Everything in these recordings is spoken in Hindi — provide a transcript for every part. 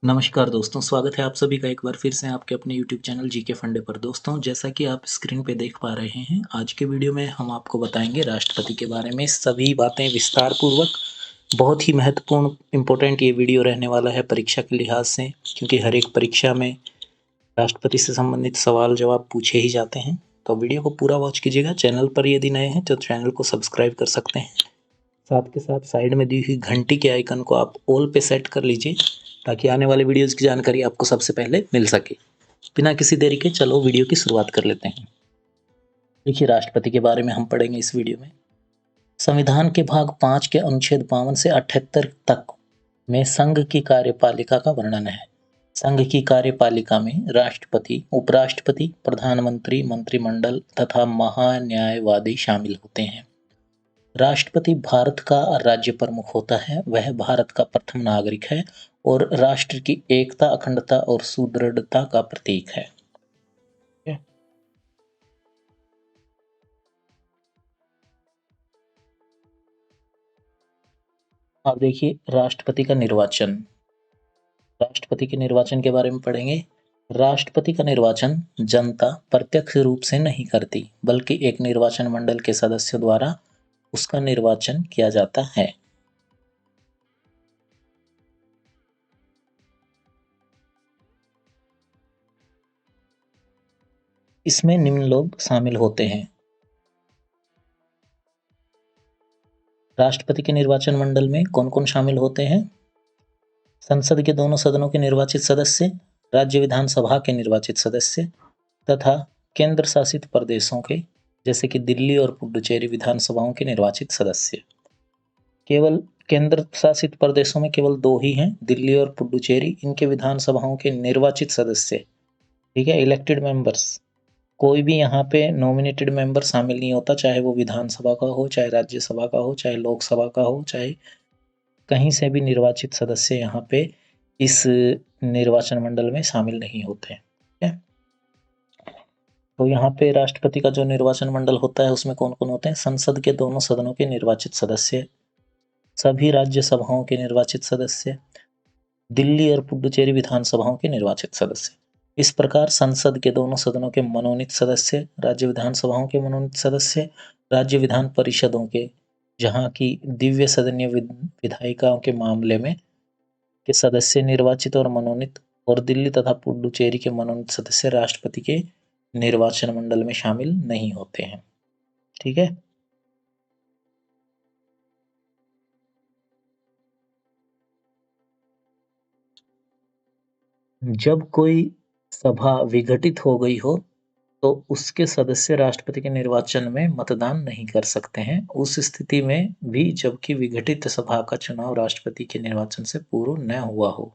नमस्कार दोस्तों, स्वागत है आप सभी का एक बार फिर से आपके अपने यूट्यूब चैनल जीके फंडे पर। दोस्तों, जैसा कि आप स्क्रीन पे देख पा रहे हैं, आज के वीडियो में हम आपको बताएंगे राष्ट्रपति के बारे में सभी बातें विस्तार पूर्वक। बहुत ही महत्वपूर्ण इम्पोर्टेंट ये वीडियो रहने वाला है परीक्षा के लिहाज से, क्योंकि हर एक परीक्षा में राष्ट्रपति से संबंधित सवाल जवाब पूछे ही जाते हैं। तो वीडियो को पूरा वॉच कीजिएगा। चैनल पर यदि नए हैं तो चैनल को सब्सक्राइब कर सकते हैं। साथ के साथ साइड में दी हुई घंटी के आइकन को आप ऑल पे सेट कर लीजिए, ताकि आने वाले वीडियोज़ की जानकारी आपको सबसे पहले मिल सके। बिना किसी देरी के चलो वीडियो की शुरुआत कर लेते हैं। देखिए, राष्ट्रपति के बारे में हम पढ़ेंगे इस वीडियो में। संविधान के भाग 5 के अनुच्छेद 52 से 78 तक में संघ की कार्यपालिका का वर्णन है। संघ की कार्यपालिका में राष्ट्रपति, उपराष्ट्रपति, प्रधानमंत्री, मंत्रिमंडल तथा महान्यायवादी शामिल होते हैं। राष्ट्रपति भारत का राज्य प्रमुख होता है। वह भारत का प्रथम नागरिक है और राष्ट्र की एकता, अखंडता और सुदृढ़ता का प्रतीक है। अब देखिए, राष्ट्रपति का निर्वाचन। राष्ट्रपति के निर्वाचन के बारे में पढ़ेंगे। राष्ट्रपति का निर्वाचन जनता प्रत्यक्ष रूप से नहीं करती, बल्कि एक निर्वाचन मंडल के सदस्यों द्वारा उसका निर्वाचन किया जाता है। इसमें निम्न लोग शामिल होते हैं। राष्ट्रपति के निर्वाचन मंडल में कौन कौन शामिल होते हैं? संसद के दोनों सदनों के निर्वाचित सदस्य, राज्य विधानसभा के निर्वाचित सदस्य तथा केंद्र शासित प्रदेशों के, जैसे कि दिल्ली और पुडुचेरी विधानसभाओं के निर्वाचित सदस्य। केवल केंद्र शासित प्रदेशों में केवल दो ही हैं, दिल्ली और पुडुचेरी। इनके विधानसभाओं के निर्वाचित सदस्य, ठीक है, इलेक्टेड मेंबर्स। कोई भी यहाँ पे नॉमिनेटेड मेंबर शामिल नहीं होता, चाहे वो विधानसभा का हो, चाहे राज्यसभा का हो, चाहे लोकसभा का हो, चाहे कहीं से भी निर्वाचित सदस्य यहाँ पे इस निर्वाचन मंडल में शामिल नहीं होते हैं। ठीक है, तो यहाँ पे राष्ट्रपति का जो निर्वाचन मंडल होता है उसमें कौन कौन होते हैं? संसद के दोनों सदनों के निर्वाचित सदस्य, सभी राज्यसभाओं के निर्वाचित सदस्य, दिल्ली और पुडुचेरी विधानसभाओं के निर्वाचित सदस्य। इस प्रकार संसद के दोनों सदनों के मनोनीत सदस्य, राज्य विधानसभाओं के मनोनीत सदस्य, राज्य विधान परिषदों के, जहाँ की दिव्य सदनीय विधायिकाओं के मामले में के सदस्य निर्वाचित और मनोनीत, और दिल्ली तथा पुडुचेरी के मनोनीत सदस्य राष्ट्रपति के निर्वाचन मंडल में शामिल नहीं होते हैं। ठीक है, जब कोई सभा विघटित हो गई हो तो उसके सदस्य राष्ट्रपति के निर्वाचन में मतदान नहीं कर सकते हैं, उस स्थिति में भी जबकि विघटित सभा का चुनाव राष्ट्रपति के निर्वाचन से पूर्व न हुआ हो।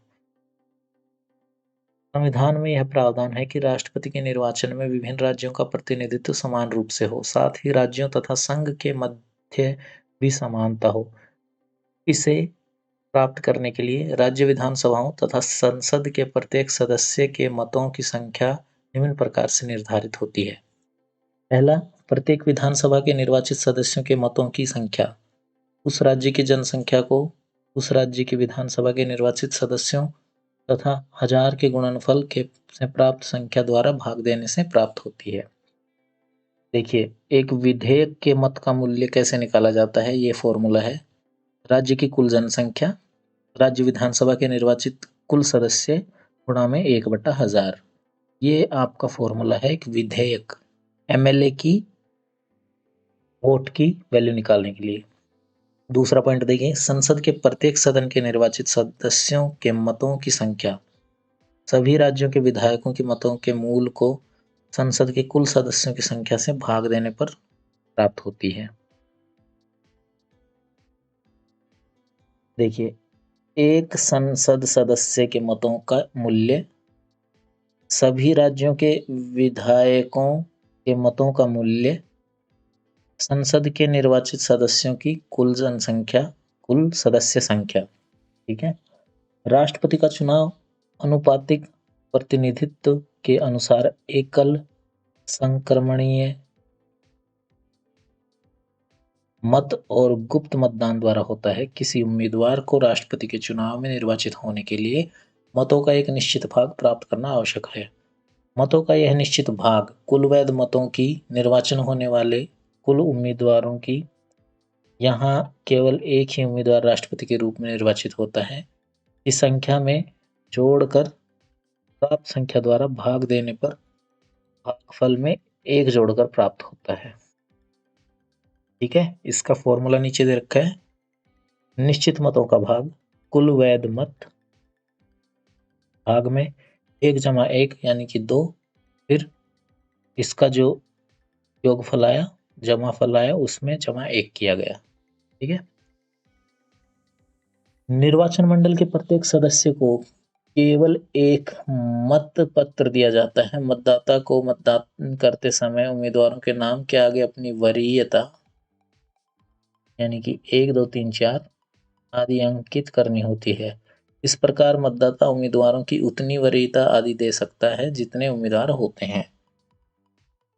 संविधान में यह प्रावधान है कि राष्ट्रपति के निर्वाचन में विभिन्न राज्यों का प्रतिनिधित्व समान रूप से हो, साथ ही राज्यों तथा संघ के मध्य भी समानता हो। इसे प्राप्त करने के लिए राज्य विधानसभाओं तथा संसद के प्रत्येक सदस्य के मतों की संख्या निम्न प्रकार से निर्धारित होती है। पहला, प्रत्येक विधानसभा के निर्वाचित सदस्यों के मतों की संख्या उस राज्य की जनसंख्या को उस राज्य की विधानसभा के निर्वाचित सदस्यों तथा हजार के गुणनफल के से प्राप्त संख्या द्वारा भाग देने से प्राप्त होती है। देखिए, एक विधेयक के मत का मूल्य कैसे निकाला जाता है, ये फॉर्मूला है। राज्य की कुल जनसंख्या, राज्य विधानसभा के निर्वाचित कुल सदस्य गुणा में 1/1000। ये आपका फॉर्मूला है एक विधेयक, एमएलए की वोट की वैल्यू निकालने के लिए। दूसरा पॉइंट देखिए, संसद के प्रत्येक सदन के निर्वाचित सदस्यों के मतों की संख्या सभी राज्यों के विधायकों के मतों के मूल को संसद के कुल सदस्यों की संख्या से भाग देने पर प्राप्त होती है। देखिए, एक संसद सदस्य के मतों का मूल्य सभी राज्यों के विधायकों के मतों का मूल्य संसद के निर्वाचित सदस्यों की कुल जनसंख्या, कुल सदस्य संख्या। ठीक है, राष्ट्रपति का चुनाव अनुपातिक प्रतिनिधित्व के अनुसार एकल संक्रमणीय मत और गुप्त मतदान द्वारा होता है। किसी उम्मीदवार को राष्ट्रपति के चुनाव में निर्वाचित होने के लिए मतों का एक निश्चित भाग प्राप्त करना आवश्यक है। मतों का यह निश्चित भाग कुल वैध मतों की निर्वाचन होने वाले कुल उम्मीदवारों की, यहाँ केवल एक ही उम्मीदवार राष्ट्रपति के रूप में निर्वाचित होता है, इस संख्या में जोड़कर प्राप्त संख्या द्वारा भाग देने पर भागफल में 1 जोड़कर प्राप्त होता है। ठीक है, इसका फॉर्मूला नीचे दे रखा है। निश्चित मतों का भाग कुल वैध मत भाग में 1 जमा 1 यानी कि 2, फिर इसका जो योगफल आया, जमाफल आया, उसमें जमा 1 किया गया। ठीक है। निर्वाचन मंडल के प्रत्येक सदस्य को केवल एक मत पत्र दिया जाता है। मतदाता को मतदान करते समय उम्मीदवारों के नाम के आगे अपनी वरीयता यानी कि 1, 2, 3, 4 आदि अंकित करनी होती है। इस प्रकार मतदाता उम्मीदवारों की उतनी वरीयता आदि दे सकता है जितने उम्मीदवार होते हैं।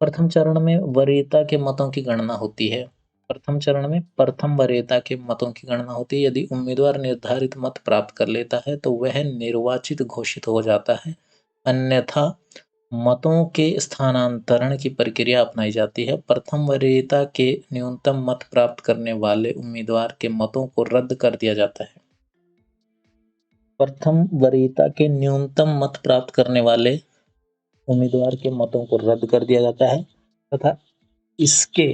प्रथम चरण में वरीयता के मतों की गणना होती है। प्रथम चरण में प्रथम वरीयता के मतों की गणना होती है। यदि उम्मीदवार निर्धारित मत प्राप्त कर लेता है तो वह निर्वाचित घोषित हो जाता है, अन्यथा मतों के स्थानांतरण की प्रक्रिया अपनाई जाती है। प्रथम वरीयता के न्यूनतम मत प्राप्त करने वाले उम्मीदवार के मतों को रद्द कर दिया जाता है। प्रथम वरीयता के न्यूनतम मत प्राप्त करने वाले उम्मीदवार के मतों को रद्द कर दिया जाता है तथा इसके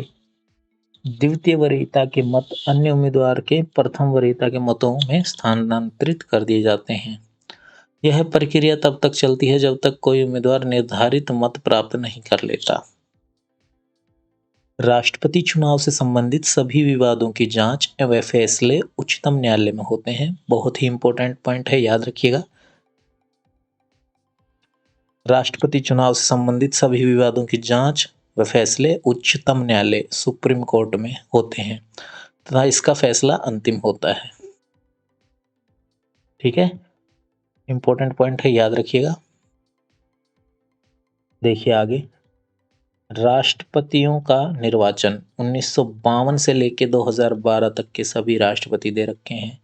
द्वितीय वरीयता के मत अन्य उम्मीदवार के प्रथम वरीयता के मतों में स्थानांतरित कर दिए जाते हैं। यह प्रक्रिया तब तक चलती है जब तक कोई उम्मीदवार निर्धारित मत प्राप्त नहीं कर लेता। राष्ट्रपति चुनाव से संबंधित सभी विवादों की जांच व फैसले उच्चतम न्यायालय में होते हैं। बहुत ही इंपॉर्टेंट पॉइंट है, याद रखिएगा। राष्ट्रपति चुनाव से संबंधित सभी विवादों की जांच व फैसले उच्चतम न्यायालय सुप्रीम कोर्ट में होते हैं तथा इसका फैसला अंतिम होता है। ठीक है, इंपॉर्टेंट पॉइंट है, याद रखिएगा। देखिए आगे, राष्ट्रपतियों का निर्वाचन 1952 से लेकर 2012 तक के सभी राष्ट्रपति दे रखे हैं।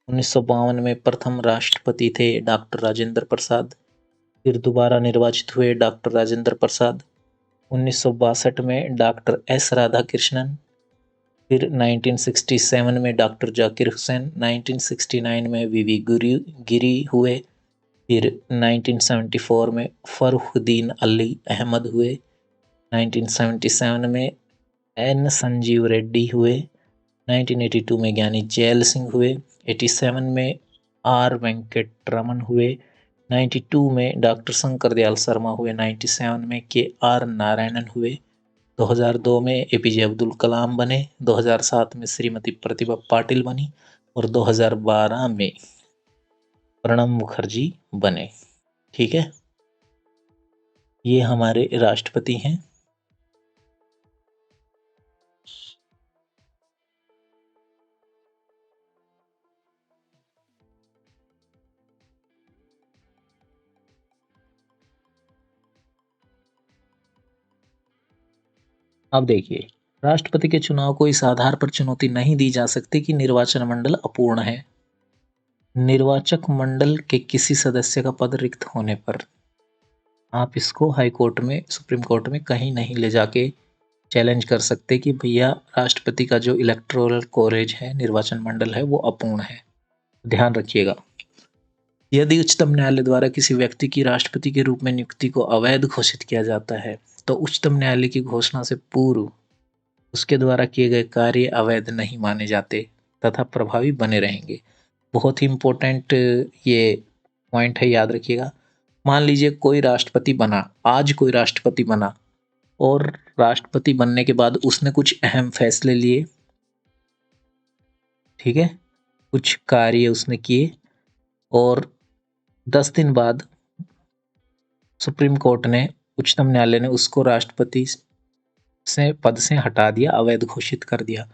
1952 में प्रथम राष्ट्रपति थे डॉक्टर राजेंद्र प्रसाद, फिर दोबारा निर्वाचित हुए डॉक्टर राजेंद्र प्रसाद। 1962 में डॉक्टर एस राधाकृष्णन, फिर 1967 में डॉक्टर जाकिर हुसैन, 1969 में वीवी गिरी हुए, फिर 1974 में फरुखुद्दीन अली अहमद हुए, 1977 में एन संजीव रेड्डी हुए, 1982 में ज्ञानी जैल सिंह हुए, 87 में आर वेंकटरमन हुए, 92 में डॉक्टर शंकर दयाल शर्मा हुए, 97 में के आर नारायणन हुए, 2002 में एपीजे अब्दुल कलाम बने, 2007 में श्रीमती प्रतिभा पाटिल बनी और 2012 में प्रणब मुखर्जी बने। ठीक है, ये हमारे राष्ट्रपति हैं। अब देखिए, राष्ट्रपति के चुनाव को इस आधार पर चुनौती नहीं दी जा सकती कि निर्वाचन मंडल अपूर्ण है। निर्वाचक मंडल के किसी सदस्य का पद रिक्त होने पर आप इसको हाई कोर्ट में, सुप्रीम कोर्ट में कहीं नहीं ले जाके चैलेंज कर सकते कि भैया राष्ट्रपति का जो इलेक्टोरल कॉलेज है, निर्वाचन मंडल है, वो अपूर्ण है। ध्यान रखिएगा, यदि उच्चतम न्यायालय द्वारा किसी व्यक्ति की राष्ट्रपति के रूप में नियुक्ति को अवैध घोषित किया जाता है तो उच्चतम न्यायालय की घोषणा से पूर्व उसके द्वारा किए गए कार्य अवैध नहीं माने जाते तथा प्रभावी बने रहेंगे। बहुत ही इंपॉर्टेंट ये पॉइंट है, याद रखिएगा। मान लीजिए कोई राष्ट्रपति बना, आज कोई राष्ट्रपति बना और राष्ट्रपति बनने के बाद उसने कुछ अहम फैसले लिए, ठीक है, कुछ कार्य उसने किए और 10 दिन बाद सुप्रीम कोर्ट ने, उच्चतम न्यायालय ने उसको राष्ट्रपति से पद से हटा दिया, अवैध घोषित कर दिया।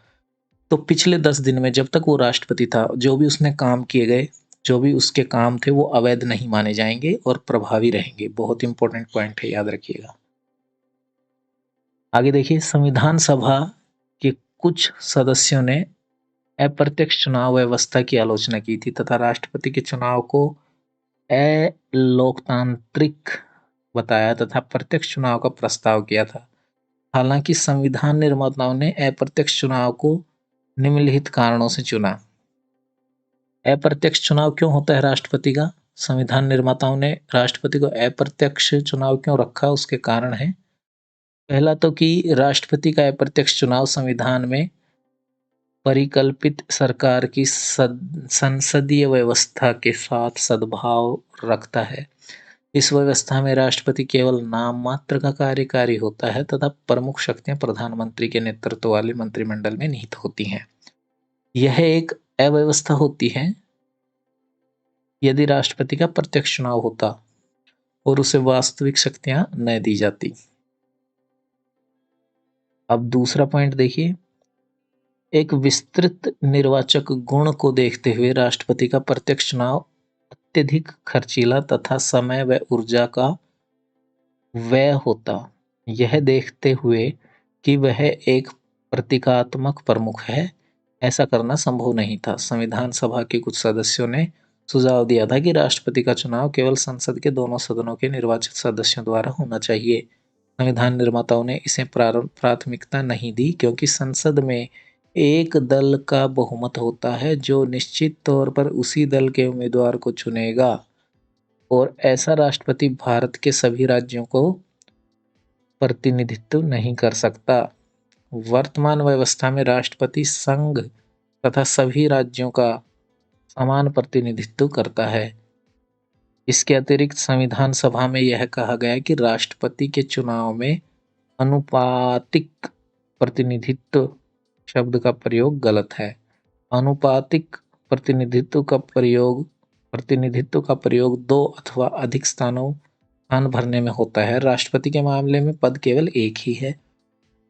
तो पिछले 10 दिन में जब तक वो राष्ट्रपति था, जो भी उसने काम किए गए, जो भी उसके काम थे, वो अवैध नहीं माने जाएंगे और प्रभावी रहेंगे। बहुत इंपॉर्टेंट पॉइंट है, याद रखिएगा। आगे देखिए, संविधान सभा के कुछ सदस्यों ने अप्रत्यक्ष चुनाव व्यवस्था की आलोचना की थी तथा राष्ट्रपति के चुनाव को अलोकतांत्रिक बताया तथा प्रत्यक्ष चुनाव का प्रस्ताव किया था। हालांकि संविधान निर्माताओं ने अप्रत्यक्ष चुनाव को निम्नलिखित कारणों से चुना। अप्रत्यक्ष चुनाव क्यों होता है राष्ट्रपति का? संविधान निर्माताओं ने राष्ट्रपति को अप्रत्यक्ष चुनाव क्यों रखा, उसके कारण है। पहला तो कि राष्ट्रपति का अप्रत्यक्ष चुनाव संविधान में परिकल्पित सरकार की संसदीय व्यवस्था के साथ सद्भाव रखता है। इस व्यवस्था में राष्ट्रपति केवल नाम मात्र का कार्यकारी होता है तथा प्रमुख शक्तियां प्रधानमंत्री के नेतृत्व वाले मंत्रिमंडल में निहित होती हैं। यह एक अव्यवस्था होती है यदि राष्ट्रपति का प्रत्यक्ष चुनाव होता और उसे वास्तविक शक्तियां न दी जाती। अब दूसरा पॉइंट देखिए, एक विस्तृत निर्वाचक गुण को देखते हुए राष्ट्रपति का प्रत्यक्ष चुनाव अत्यधिक खर्चीला तथा समय व ऊर्जा का व्यय होता। यह देखते हुए कि वह एक प्रतीकात्मक प्रमुख है, ऐसा करना संभव नहीं था। संविधान सभा के कुछ सदस्यों ने सुझाव दिया था कि राष्ट्रपति का चुनाव केवल संसद के दोनों सदनों के निर्वाचित सदस्यों द्वारा होना चाहिए। संविधान निर्माताओं ने इसे प्राथमिकता नहीं दी क्योंकि संसद में एक दल का बहुमत होता है जो निश्चित तौर पर उसी दल के उम्मीदवार को चुनेगा और ऐसा राष्ट्रपति भारत के सभी राज्यों को प्रतिनिधित्व नहीं कर सकता। वर्तमान व्यवस्था में राष्ट्रपति संघ तथा सभी राज्यों का समान प्रतिनिधित्व करता है। इसके अतिरिक्त संविधान सभा में यह कहा गया कि राष्ट्रपति के चुनाव में अनुपातिक प्रतिनिधित्व शब्द का प्रयोग गलत है। अनुपातिक प्रतिनिधित्व का प्रयोग दो अथवा अधिक स्थान भरने में होता है। राष्ट्रपति के मामले में पद केवल एक ही है।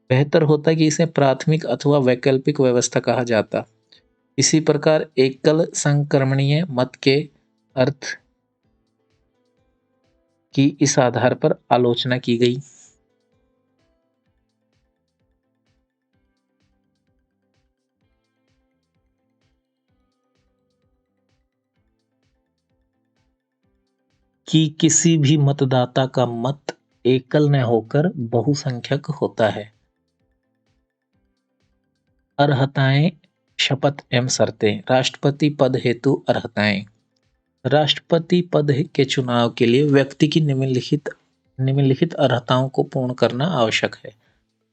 बेहतर होता कि इसे प्राथमिक अथवा वैकल्पिक व्यवस्था कहा जाता। इसी प्रकार एकल संक्रमणीय मत के अर्थ की इस आधार पर आलोचना की गई। कि किसी भी मतदाता का मत एकल न होकर बहुसंख्यक होता है। अर्हताएं, शपथ एवं शर्तें। राष्ट्रपति पद हेतु अर्हताएं। राष्ट्रपति पद के चुनाव के लिए व्यक्ति की निम्नलिखित अर्हताओं को पूर्ण करना आवश्यक है।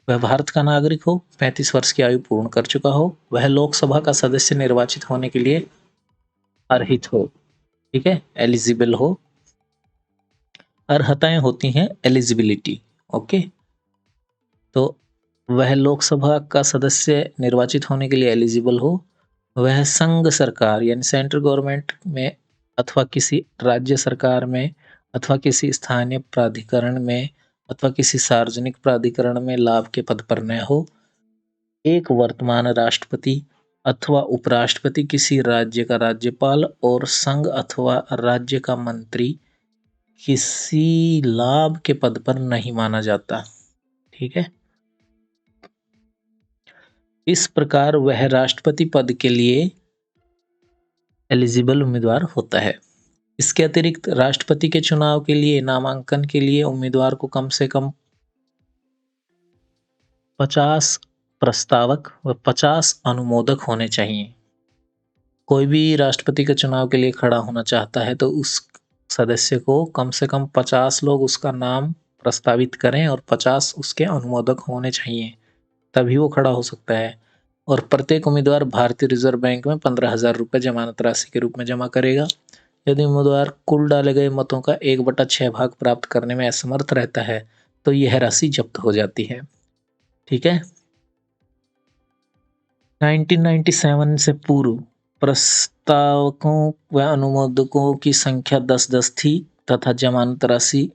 वह भारत का नागरिक हो, 35 वर्ष की आयु पूर्ण कर चुका हो, वह लोकसभा का सदस्य निर्वाचित होने के लिए अर्हित हो, ठीक है, एलिजिबल हो। अर्हताएं होती हैं एलिजिबिलिटी, ओके। तो वह लोकसभा का सदस्य निर्वाचित होने के लिए एलिजिबल हो, वह संघ सरकार यानी सेंट्रल गवर्नमेंट में अथवा किसी राज्य सरकार में अथवा किसी स्थानीय प्राधिकरण में अथवा किसी सार्वजनिक प्राधिकरण में लाभ के पद पर न हो। एक वर्तमान राष्ट्रपति अथवा उपराष्ट्रपति किसी राज्य का राज्यपाल और संघ अथवा राज्य का मंत्री किसी लाभ के पद पर नहीं माना जाता, ठीक है। इस प्रकार वह राष्ट्रपति पद के लिए एलिजिबल उम्मीदवार होता है। इसके अतिरिक्त राष्ट्रपति के चुनाव के लिए नामांकन के लिए उम्मीदवार को कम से कम 50 प्रस्तावक व 50 अनुमोदक होने चाहिए। कोई भी राष्ट्रपति के चुनाव के लिए खड़ा होना चाहता है तो उस सदस्य को कम से कम 50 लोग उसका नाम प्रस्तावित करें और 50 उसके अनुमोदक होने चाहिए, तभी वो खड़ा हो सकता है। और प्रत्येक उम्मीदवार भारतीय रिजर्व बैंक में 15,000 रुपये जमानत राशि के रूप में जमा करेगा। यदि उम्मीदवार कुल डाले गए मतों का 1/6 भाग प्राप्त करने में असमर्थ रहता है तो यह राशि जब्त हो जाती है, ठीक है। 1997 से पूर्व प्रस्तावकों व अनुमोदकों की संख्या 10-10 थी तथा जमानत राशि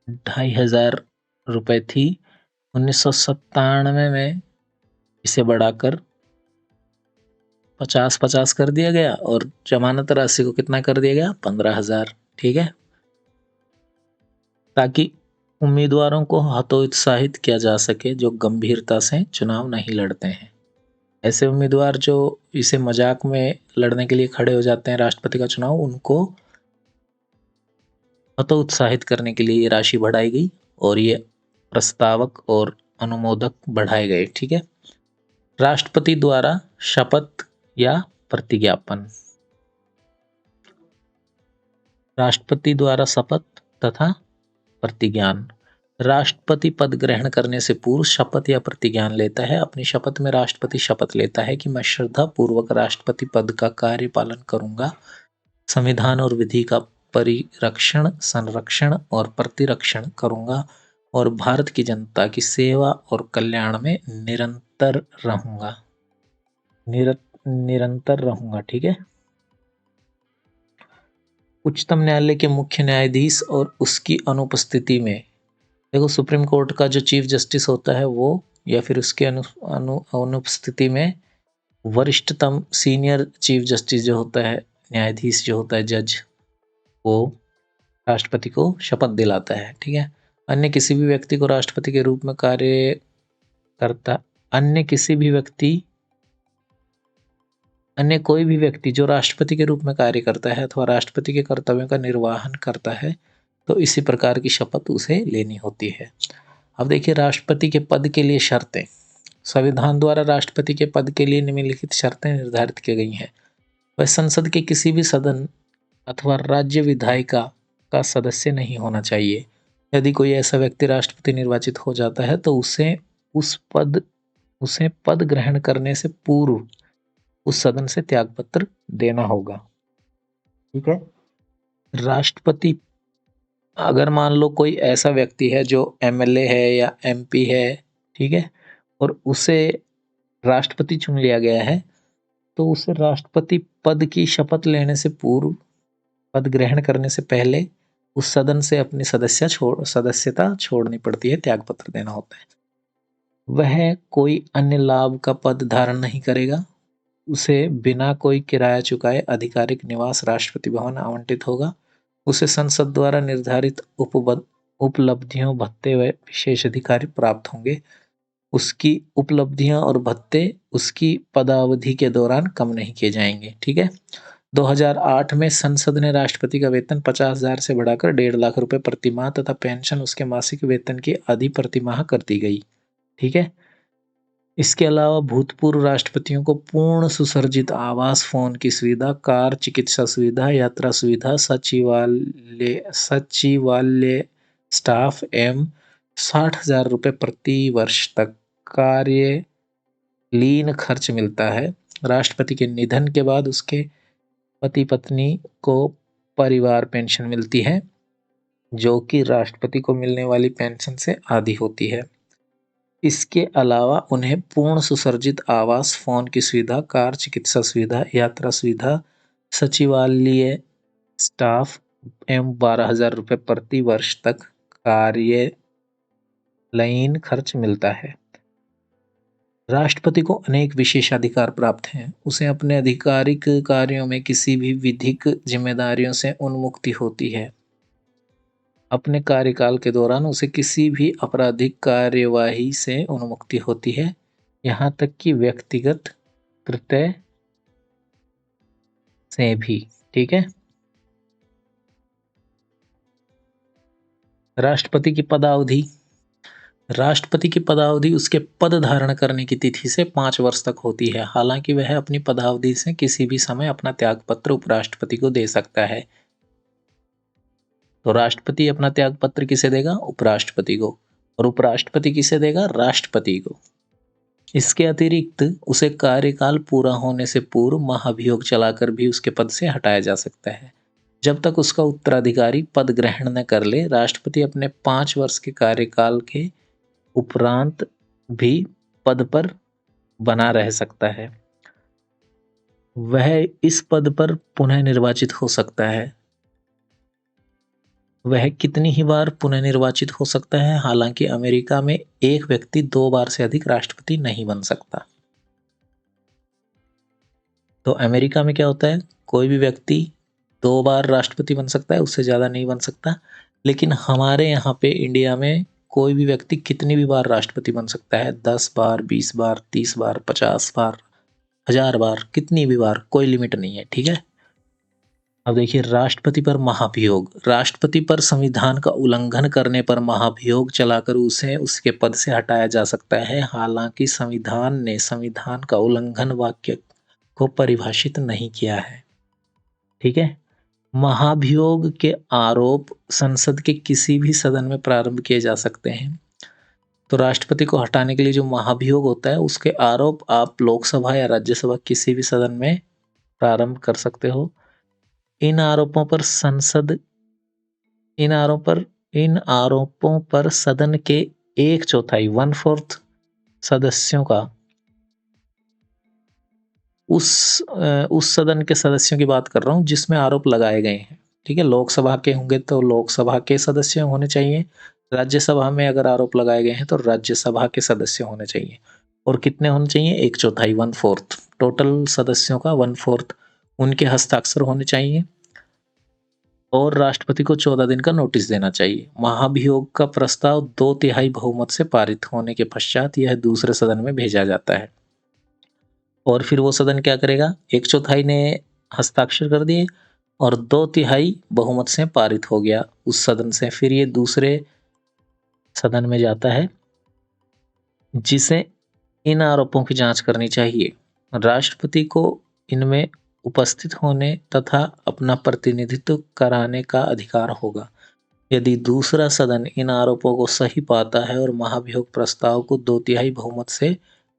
2,500 रुपये थी। 1997 में इसे बढ़ाकर 50-50 कर दिया गया और जमानत राशि को कितना कर दिया गया, 15,000, ठीक है, ताकि उम्मीदवारों को हतोत्साहित किया जा सके जो गंभीरता से चुनाव नहीं लड़ते हैं। ऐसे उम्मीदवार जो इसे मजाक में लड़ने के लिए खड़े हो जाते हैं राष्ट्रपति का चुनाव, उनको हतोत्साहित करने के लिए ये राशि बढ़ाई गई और ये प्रस्तावक और अनुमोदक बढ़ाए गए। ठीक है। राष्ट्रपति द्वारा शपथ या प्रतिज्ञापन। राष्ट्रपति द्वारा शपथ तथा प्रतिज्ञान। राष्ट्रपति पद ग्रहण करने से पूर्व शपथ या प्रतिज्ञान लेता है। अपनी शपथ में राष्ट्रपति शपथ लेता है कि मैं श्रद्धा पूर्वक राष्ट्रपति पद का कार्य पालन करूंगा, संविधान और विधि का परिरक्षण, संरक्षण और प्रतिरक्षण करूंगा और भारत की जनता की सेवा और कल्याण में निरंतर रहूंगा। निरंतर रहूंगा। ठीक है। उच्चतम न्यायालय के मुख्य न्यायाधीश और उसकी अनुपस्थिति में, देखो सुप्रीम कोर्ट का जो चीफ जस्टिस होता है वो, या फिर उसके अनुपस्थिति में वरिष्ठतम सीनियर चीफ जस्टिस जो होता है, न्यायाधीश जो होता है, जज, वो राष्ट्रपति को शपथ दिलाता है। ठीक है। अन्य किसी भी व्यक्ति को राष्ट्रपति के रूप में कार्य करता, अन्य कोई भी व्यक्ति जो राष्ट्रपति के रूप में कार्य करता है अथवा राष्ट्रपति के कर्तव्यों का निर्वहन करता है तो इसी प्रकार की शपथ उसे लेनी होती है। अब देखिए राष्ट्रपति के पद के लिए शर्तें। संविधान द्वारा राष्ट्रपति के पद के लिए निम्नलिखित शर्तें निर्धारित की गई हैं। वह संसद के किसी भी सदन अथवा राज्य विधायिका का सदस्य नहीं होना चाहिए। यदि कोई ऐसा व्यक्ति राष्ट्रपति निर्वाचित हो जाता है तो उसे पद ग्रहण करने से पूर्व उस सदन से त्यागपत्र देना होगा। ठीक है। राष्ट्रपति, अगर मान लो कोई ऐसा व्यक्ति है जो एमएलए है या एमपी है, ठीक है, और उसे राष्ट्रपति चुन लिया गया है तो उसे राष्ट्रपति पद की शपथ लेने से पूर्व, पद ग्रहण करने से पहले उस सदन से अपनी सदस्यता छोड़नी पड़ती है, त्यागपत्र देना होता है। वह कोई अन्य लाभ का पद धारण नहीं करेगा। उसे बिना कोई किराया चुकाए आधिकारिक निवास राष्ट्रपति भवन आवंटित होगा। उसे संसद द्वारा निर्धारित उपलब्धियों, भत्ते व विशेष अधिकार प्राप्त होंगे। उसकी उपलब्धियां और भत्ते उसकी पदावधि के दौरान कम नहीं किए जाएंगे। ठीक है। 2008 में संसद ने राष्ट्रपति का वेतन 50,000 से बढ़ाकर 1.5 लाख रुपए प्रतिमाह तथा पेंशन उसके मासिक वेतन की आधी प्रतिमाह कर दी गई। ठीक है। इसके अलावा भूतपूर्व राष्ट्रपतियों को पूर्ण सुसज्जित आवास, फोन की सुविधा, कार, चिकित्सा सुविधा, यात्रा सुविधा, सचिवालय स्टाफ एवं 60,000 रुपये प्रति वर्ष तक कार्यलीन खर्च मिलता है। राष्ट्रपति के निधन के बाद उसके पति पत्नी को परिवार पेंशन मिलती है जो कि राष्ट्रपति को मिलने वाली पेंशन से आधी होती है। इसके अलावा उन्हें पूर्ण सुसज्जित आवास, फोन की सुविधा, कार, चिकित्सा सुविधा, यात्रा सुविधा, सचिवालय स्टाफ एवं 12,000 रुपये प्रति वर्ष तक कार्यलयीन खर्च मिलता है। राष्ट्रपति को अनेक विशेषाधिकार प्राप्त हैं। उसे अपने आधिकारिक कार्यों में किसी भी विधिक जिम्मेदारियों से उन्मुक्ति होती है। अपने कार्यकाल के दौरान उसे किसी भी आपराधिक कार्यवाही से उन्मुक्ति होती है, यहाँ तक कि व्यक्तिगत कृत्य से भी। ठीक है। राष्ट्रपति की पदावधि। राष्ट्रपति की पदावधि उसके पद धारण करने की तिथि से 5 वर्ष तक होती है। हालांकि वह अपनी पदावधि से किसी भी समय अपना त्यागपत्र उपराष्ट्रपति को दे सकता है। तो राष्ट्रपति अपना त्यागपत्र किसे देगा? उपराष्ट्रपति को। और उपराष्ट्रपति किसे देगा? राष्ट्रपति को। इसके अतिरिक्त उसे कार्यकाल पूरा होने से पूर्व महाभियोग चलाकर भी उसके पद से हटाया जा सकता है। जब तक उसका उत्तराधिकारी पद ग्रहण न कर ले, राष्ट्रपति अपने 5 वर्ष के कार्यकाल के उपरांत भी पद पर बना रह सकता है। वह इस पद पर पुनः निर्वाचित हो सकता है। वह कितनी ही बार पुनः निर्वाचित हो सकता है? हालांकि अमेरिका में एक व्यक्ति 2 बार से अधिक राष्ट्रपति नहीं बन सकता। तो अमेरिका में क्या होता है, कोई भी व्यक्ति 2 बार राष्ट्रपति बन सकता है, उससे ज्यादा नहीं बन सकता। लेकिन हमारे यहाँ पे इंडिया में कोई भी व्यक्ति कितनी भी बार राष्ट्रपति बन सकता है, 10 बार, 20 बार, 30 बार, 50 बार, 1000 बार, कितनी भी बार, कोई लिमिट नहीं है। ठीक है। अब देखिए राष्ट्रपति पर महाभियोग। राष्ट्रपति पर संविधान का उल्लंघन करने पर महाभियोग चलाकर उसे उसके पद से हटाया जा सकता है। हालांकि संविधान ने संविधान का उल्लंघन वाक्य को परिभाषित नहीं किया है। ठीक है। महाभियोग के आरोप संसद के किसी भी सदन में प्रारंभ किए जा सकते हैं। तो राष्ट्रपति को हटाने के लिए जो महाभियोग होता है उसके आरोप आप लोकसभा या राज्यसभा किसी भी सदन में प्रारंभ कर सकते हो। इन आरोपों पर संसद इन आरोपों पर सदन के 1/4 1/4 सदस्यों का उस सदन के सदस्यों की बात कर रहा हूं जिसमें आरोप लगाए गए हैं। ठीक है। लोकसभा के होंगे तो लोकसभा के सदस्य होने चाहिए। राज्यसभा में अगर आरोप लगाए गए हैं तो राज्यसभा के सदस्य होने चाहिए। और कितने होने चाहिए? 1/4 1/4 टोटल सदस्यों का 1/4 उनके हस्ताक्षर होने चाहिए। और राष्ट्रपति को 14 दिन का नोटिस देना चाहिए। महाभियोग का प्रस्ताव 2/3 बहुमत से पारित होने के पश्चात यह दूसरे सदन में भेजा जाता है। और फिर वो सदन क्या करेगा? 1/4 ने हस्ताक्षर कर दिए और 2/3 बहुमत से पारित हो गया उस सदन से। फिर ये दूसरे सदन में जाता है जिसे इन आरोपों की जांच करनी चाहिए। राष्ट्रपति को इनमें उपस्थित होने तथा अपना प्रतिनिधित्व कराने का अधिकार होगा। यदि दूसरा सदन इन आरोपों को सही पाता है और महाभियोग प्रस्ताव को 2/3 बहुमत से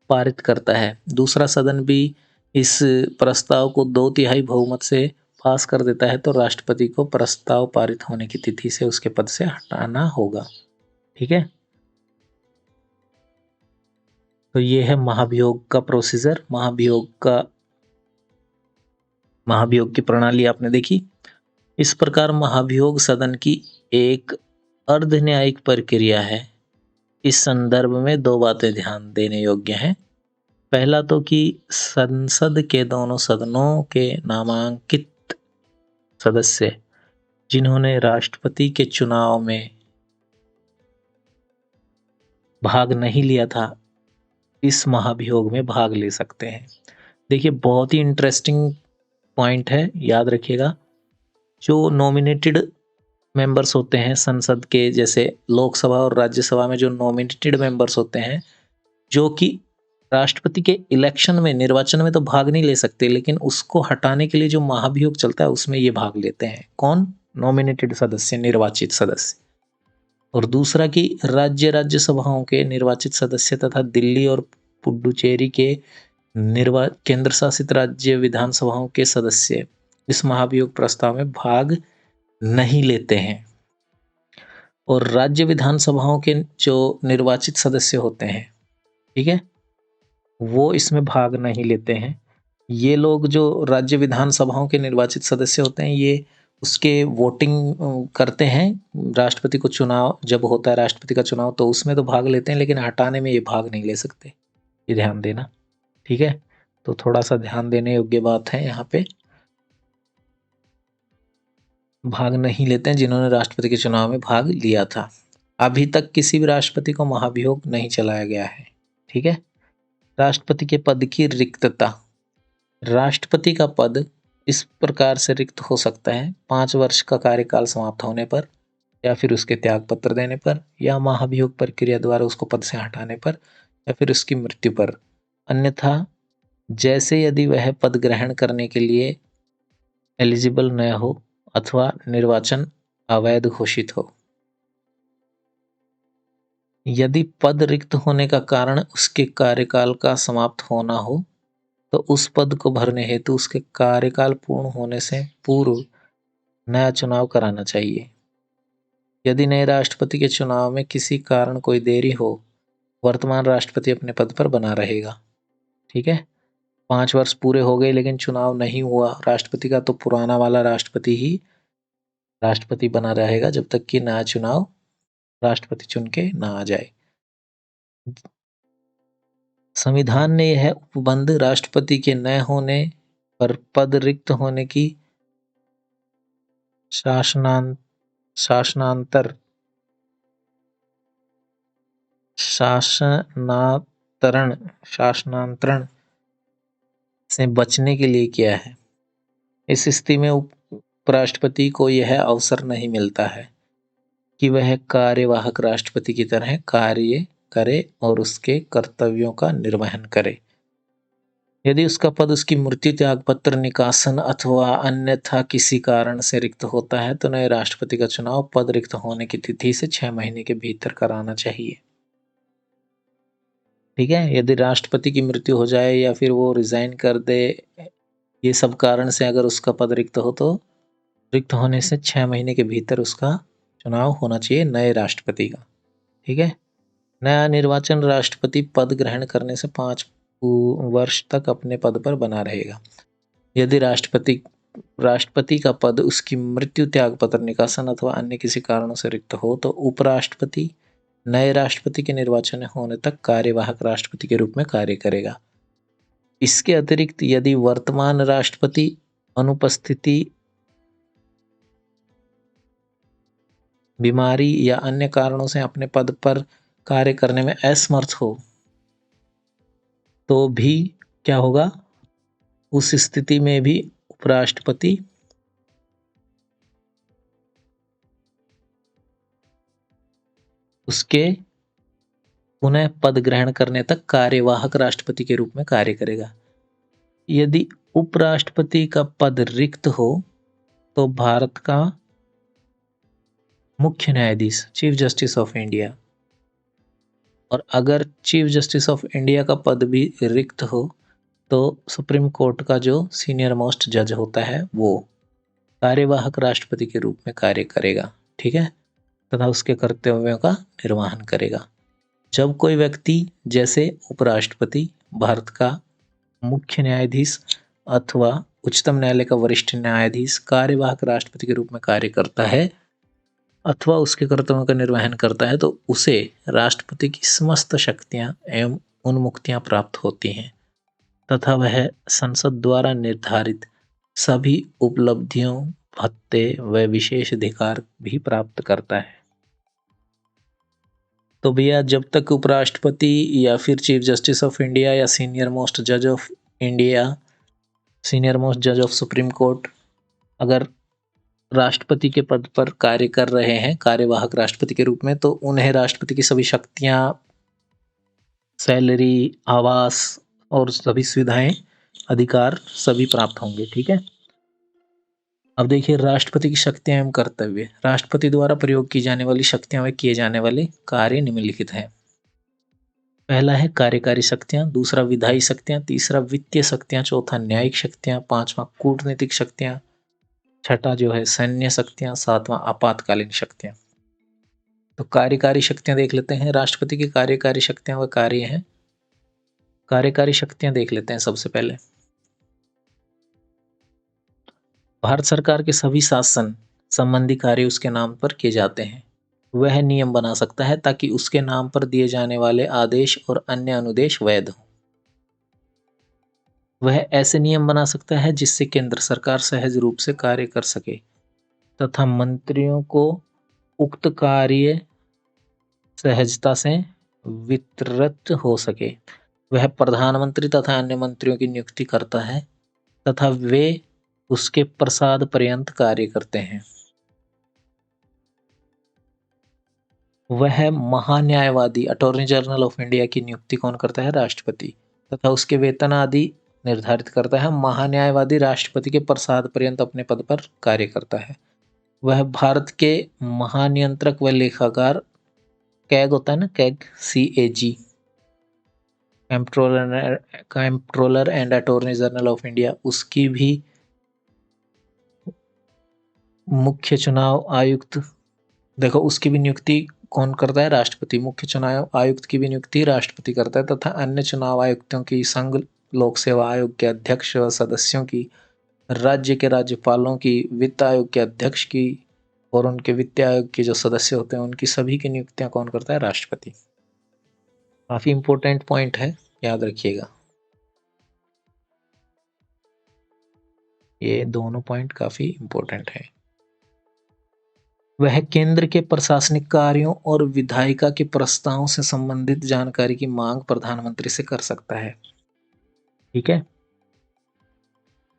पारित करता है, दूसरा सदन भी इस प्रस्ताव को 2/3 बहुमत से पास कर देता है, तो राष्ट्रपति को प्रस्ताव पारित होने की तिथि से उसके पद से हटाना होगा। ठीक है। तो ये है महाभियोग का प्रोसीजर। महाभियोग की प्रणाली आपने देखी। इस प्रकार महाभियोग सदन की एक अर्ध न्यायिक प्रक्रिया है। इस संदर्भ में 2 बातें ध्यान देने योग्य हैं। पहला तो कि संसद के दोनों सदनों के नामांकित सदस्य जिन्होंने राष्ट्रपति के चुनाव में भाग नहीं लिया था, इस महाभियोग में भाग ले सकते हैं। देखिए बहुत ही इंटरेस्टिंग पॉइंट है, याद रखिएगा। जो नॉमिनेटेड मेंबर्स होते हैं संसद के, जैसे लोकसभा और राज्यसभा में जो नॉमिनेटेड मेंबर्स होते हैं, जो कि राष्ट्रपति के इलेक्शन में, निर्वाचन में तो भाग नहीं ले सकते, लेकिन उसको हटाने के लिए जो महाभियोग चलता है उसमें ये भाग लेते हैं। कौन? नॉमिनेटेड सदस्य, निर्वाचित सदस्य। और दूसरा कि राज्यसभाओं के निर्वाचित सदस्य तथा दिल्ली और पुडुचेरी के केंद्र शासित राज्य विधानसभाओं के सदस्य इस महाभियोग प्रस्ताव में भाग नहीं लेते हैं। और राज्य विधानसभाओं के जो निर्वाचित सदस्य होते हैं, ठीक है, वो इसमें भाग नहीं लेते हैं। ये लोग जो राज्य विधानसभाओं के निर्वाचित सदस्य होते हैं, ये उसके वोटिंग करते हैं। राष्ट्रपति को चुनाव जब होता है, राष्ट्रपति का चुनाव, तो उसमें तो भाग लेते हैं, लेकिन हटाने में ये भाग नहीं ले सकते। ये ध्यान देना। ठीक है। तो थोड़ा सा ध्यान देने योग्य बात है यहाँ पे। भाग नहीं लेते हैं जिन्होंने राष्ट्रपति के चुनाव में भाग लिया था। अभी तक किसी भी राष्ट्रपति को महाभियोग नहीं चलाया गया है। ठीक है। राष्ट्रपति के पद की रिक्तता। राष्ट्रपति का पद इस प्रकार से रिक्त हो सकता है: 5 वर्ष का कार्यकाल समाप्त होने पर, या फिर उसके त्याग पत्र देने पर, या महाभियोग प्रक्रिया द्वारा उसको पद से हटाने पर, या फिर उसकी मृत्यु पर। अन्यथा जैसे यदि वह पद ग्रहण करने के लिए एलिजिबल न हो अथवा निर्वाचन अवैध घोषित हो। यदि पद रिक्त होने का कारण उसके कार्यकाल का समाप्त होना हो, तो उस पद को भरने हेतु उसके कार्यकाल पूर्ण होने से पूर्व नया चुनाव कराना चाहिए। यदि नए राष्ट्रपति के चुनाव में किसी कारण कोई देरी हो, वर्तमान राष्ट्रपति अपने पद पर बना रहेगा। ठीक है। 5 वर्ष पूरे हो गए लेकिन चुनाव नहीं हुआ राष्ट्रपति का, तो पुराना वाला राष्ट्रपति ही राष्ट्रपति बना रहेगा जब तक कि नया चुनाव राष्ट्रपति चुन के ना आ जाए। संविधान ने यह उपबंध राष्ट्रपति के न होने पर पद रिक्त होने की शासनांतरण से बचने के लिए किया है। इस स्थिति में उपराष्ट्रपति को यह अवसर नहीं मिलता है कि वह कार्यवाहक राष्ट्रपति की तरह कार्य करे और उसके कर्तव्यों का निर्वहन करे। यदि उसका पद उसकी मृत्यु, त्यागपत्र, निकासन अथवा अन्यथा किसी कारण से रिक्त होता है तो नए राष्ट्रपति का चुनाव पद रिक्त होने की तिथि से 6 महीने के भीतर कराना चाहिए। ठीक है, यदि राष्ट्रपति की मृत्यु हो जाए या फिर वो रिजाइन कर दे, ये सब कारण से अगर उसका पद रिक्त हो तो रिक्त होने से 6 महीने के भीतर उसका चुनाव होना चाहिए नए राष्ट्रपति का। ठीक है, नया निर्वाचन राष्ट्रपति पद ग्रहण करने से 5 वर्ष तक अपने पद पर बना रहेगा। यदि राष्ट्रपति का पद उसकी मृत्यु, त्यागपत्र, निकासन अथवा अन्य किसी कारणों से रिक्त हो तो उपराष्ट्रपति नए राष्ट्रपति के निर्वाचन होने तक कार्यवाहक राष्ट्रपति के रूप में कार्य करेगा। इसके अतिरिक्त यदि वर्तमान राष्ट्रपति अनुपस्थिति, बीमारी या अन्य कारणों से अपने पद पर कार्य करने में असमर्थ हो तो भी क्या होगा, उस स्थिति में भी उपराष्ट्रपति उसके पुनः पद ग्रहण करने तक कार्यवाहक राष्ट्रपति के रूप में कार्य करेगा। यदि उपराष्ट्रपति का पद रिक्त हो तो भारत का मुख्य न्यायाधीश, चीफ जस्टिस ऑफ इंडिया, और अगर चीफ जस्टिस ऑफ इंडिया का पद भी रिक्त हो तो सुप्रीम कोर्ट का जो सीनियर मोस्ट जज होता है वो कार्यवाहक राष्ट्रपति के रूप में कार्य करेगा। ठीक है, तथा उसके कर्तव्यों का निर्वहन करेगा। जब कोई व्यक्ति जैसे उपराष्ट्रपति, भारत का मुख्य न्यायाधीश अथवा उच्चतम न्यायालय का वरिष्ठ न्यायाधीश कार्यवाहक राष्ट्रपति के रूप में कार्य करता है अथवा उसके कर्तव्यों का निर्वहन करता है तो उसे राष्ट्रपति की समस्त शक्तियां एवं उन्मुक्तियां प्राप्त होती हैं तथा वह संसद द्वारा निर्धारित सभी उपलब्धियों, भत्ते व विशेष अधिकार भी प्राप्त करता है। तो भैया, जब तक उपराष्ट्रपति या फिर चीफ जस्टिस ऑफ इंडिया या सीनियर मोस्ट जज ऑफ इंडिया, सीनियर मोस्ट जज ऑफ सुप्रीम कोर्ट अगर राष्ट्रपति के पद पर कार्य कर रहे हैं कार्यवाहक राष्ट्रपति के रूप में तो उन्हें राष्ट्रपति की सभी शक्तियां, सैलरी, आवास और सभी सुविधाएं, अधिकार सभी प्राप्त होंगे। ठीक है, अब देखिए राष्ट्रपति की शक्तियां एवं कर्तव्य। राष्ट्रपति द्वारा प्रयोग की जाने वाली शक्तियां व किए जाने वाले कार्य निम्नलिखित हैं। पहला है कार्यकारी शक्तियां, दूसरा विधायी शक्तियां, तीसरा वित्तीय शक्तियां, चौथा न्यायिक शक्तियां, पांचवा कूटनीतिक शक्तियां, छठा जो है सैन्य शक्तियां, सातवां आपातकालीन शक्तियां। तो कार्यकारी शक्तियां देख लेते हैं। राष्ट्रपति की कार्यकारी शक्तियां व कार्य हैं। कार्यकारी शक्तियां देख लेते हैं सबसे पहले। भारत सरकार के सभी शासन संबंधी कार्य उसके नाम पर किए जाते हैं। वह नियम बना सकता है ताकि उसके नाम पर दिए जाने वाले आदेश और अन्य अनुदेश वैध हों। वह ऐसे नियम बना सकता है जिससे केंद्र सरकार सहज रूप से कार्य कर सके तथा मंत्रियों को उक्त कार्य सहजता से वितरित हो सके। वह प्रधानमंत्री तथा अन्य मंत्रियों की नियुक्ति करता है तथा वे उसके प्रसाद पर्यंत कार्य करते हैं। वह महान्यायवादी, अटॉर्नी जनरल ऑफ इंडिया की नियुक्ति कौन करता है? राष्ट्रपति, तथा उसके वेतन आदि निर्धारित करता है। महान्यायवादी राष्ट्रपति के प्रसाद पर्यंत अपने पद पर कार्य करता है। वह भारत के महानियंत्रक व लेखाकार, कैग होता है ना, CAG, CAG, controller and attorney general of India, उसकी भी मुख्य चुनाव आयुक्त, देखो उसकी भी नियुक्ति कौन करता है? राष्ट्रपति। मुख्य चुनाव आयुक्त की भी नियुक्ति राष्ट्रपति करता है तथा अन्य चुनाव आयुक्तों की, संघ लोक सेवा आयोग के अध्यक्ष व सदस्यों की, राज्य के राज्यपालों की, वित्त आयोग के अध्यक्ष की और उनके वित्त आयोग के जो सदस्य होते हैं उनकी सभी की नियुक्तियां कौन करता है? राष्ट्रपति। काफी इंपॉर्टेंट पॉइंट है, याद रखिएगा। ये दोनों पॉइंट काफी इंपॉर्टेंट है। वह केंद्र के प्रशासनिक कार्यों और विधायिका के प्रस्तावों से संबंधित जानकारी की मांग प्रधानमंत्री से कर सकता है। ठीक है,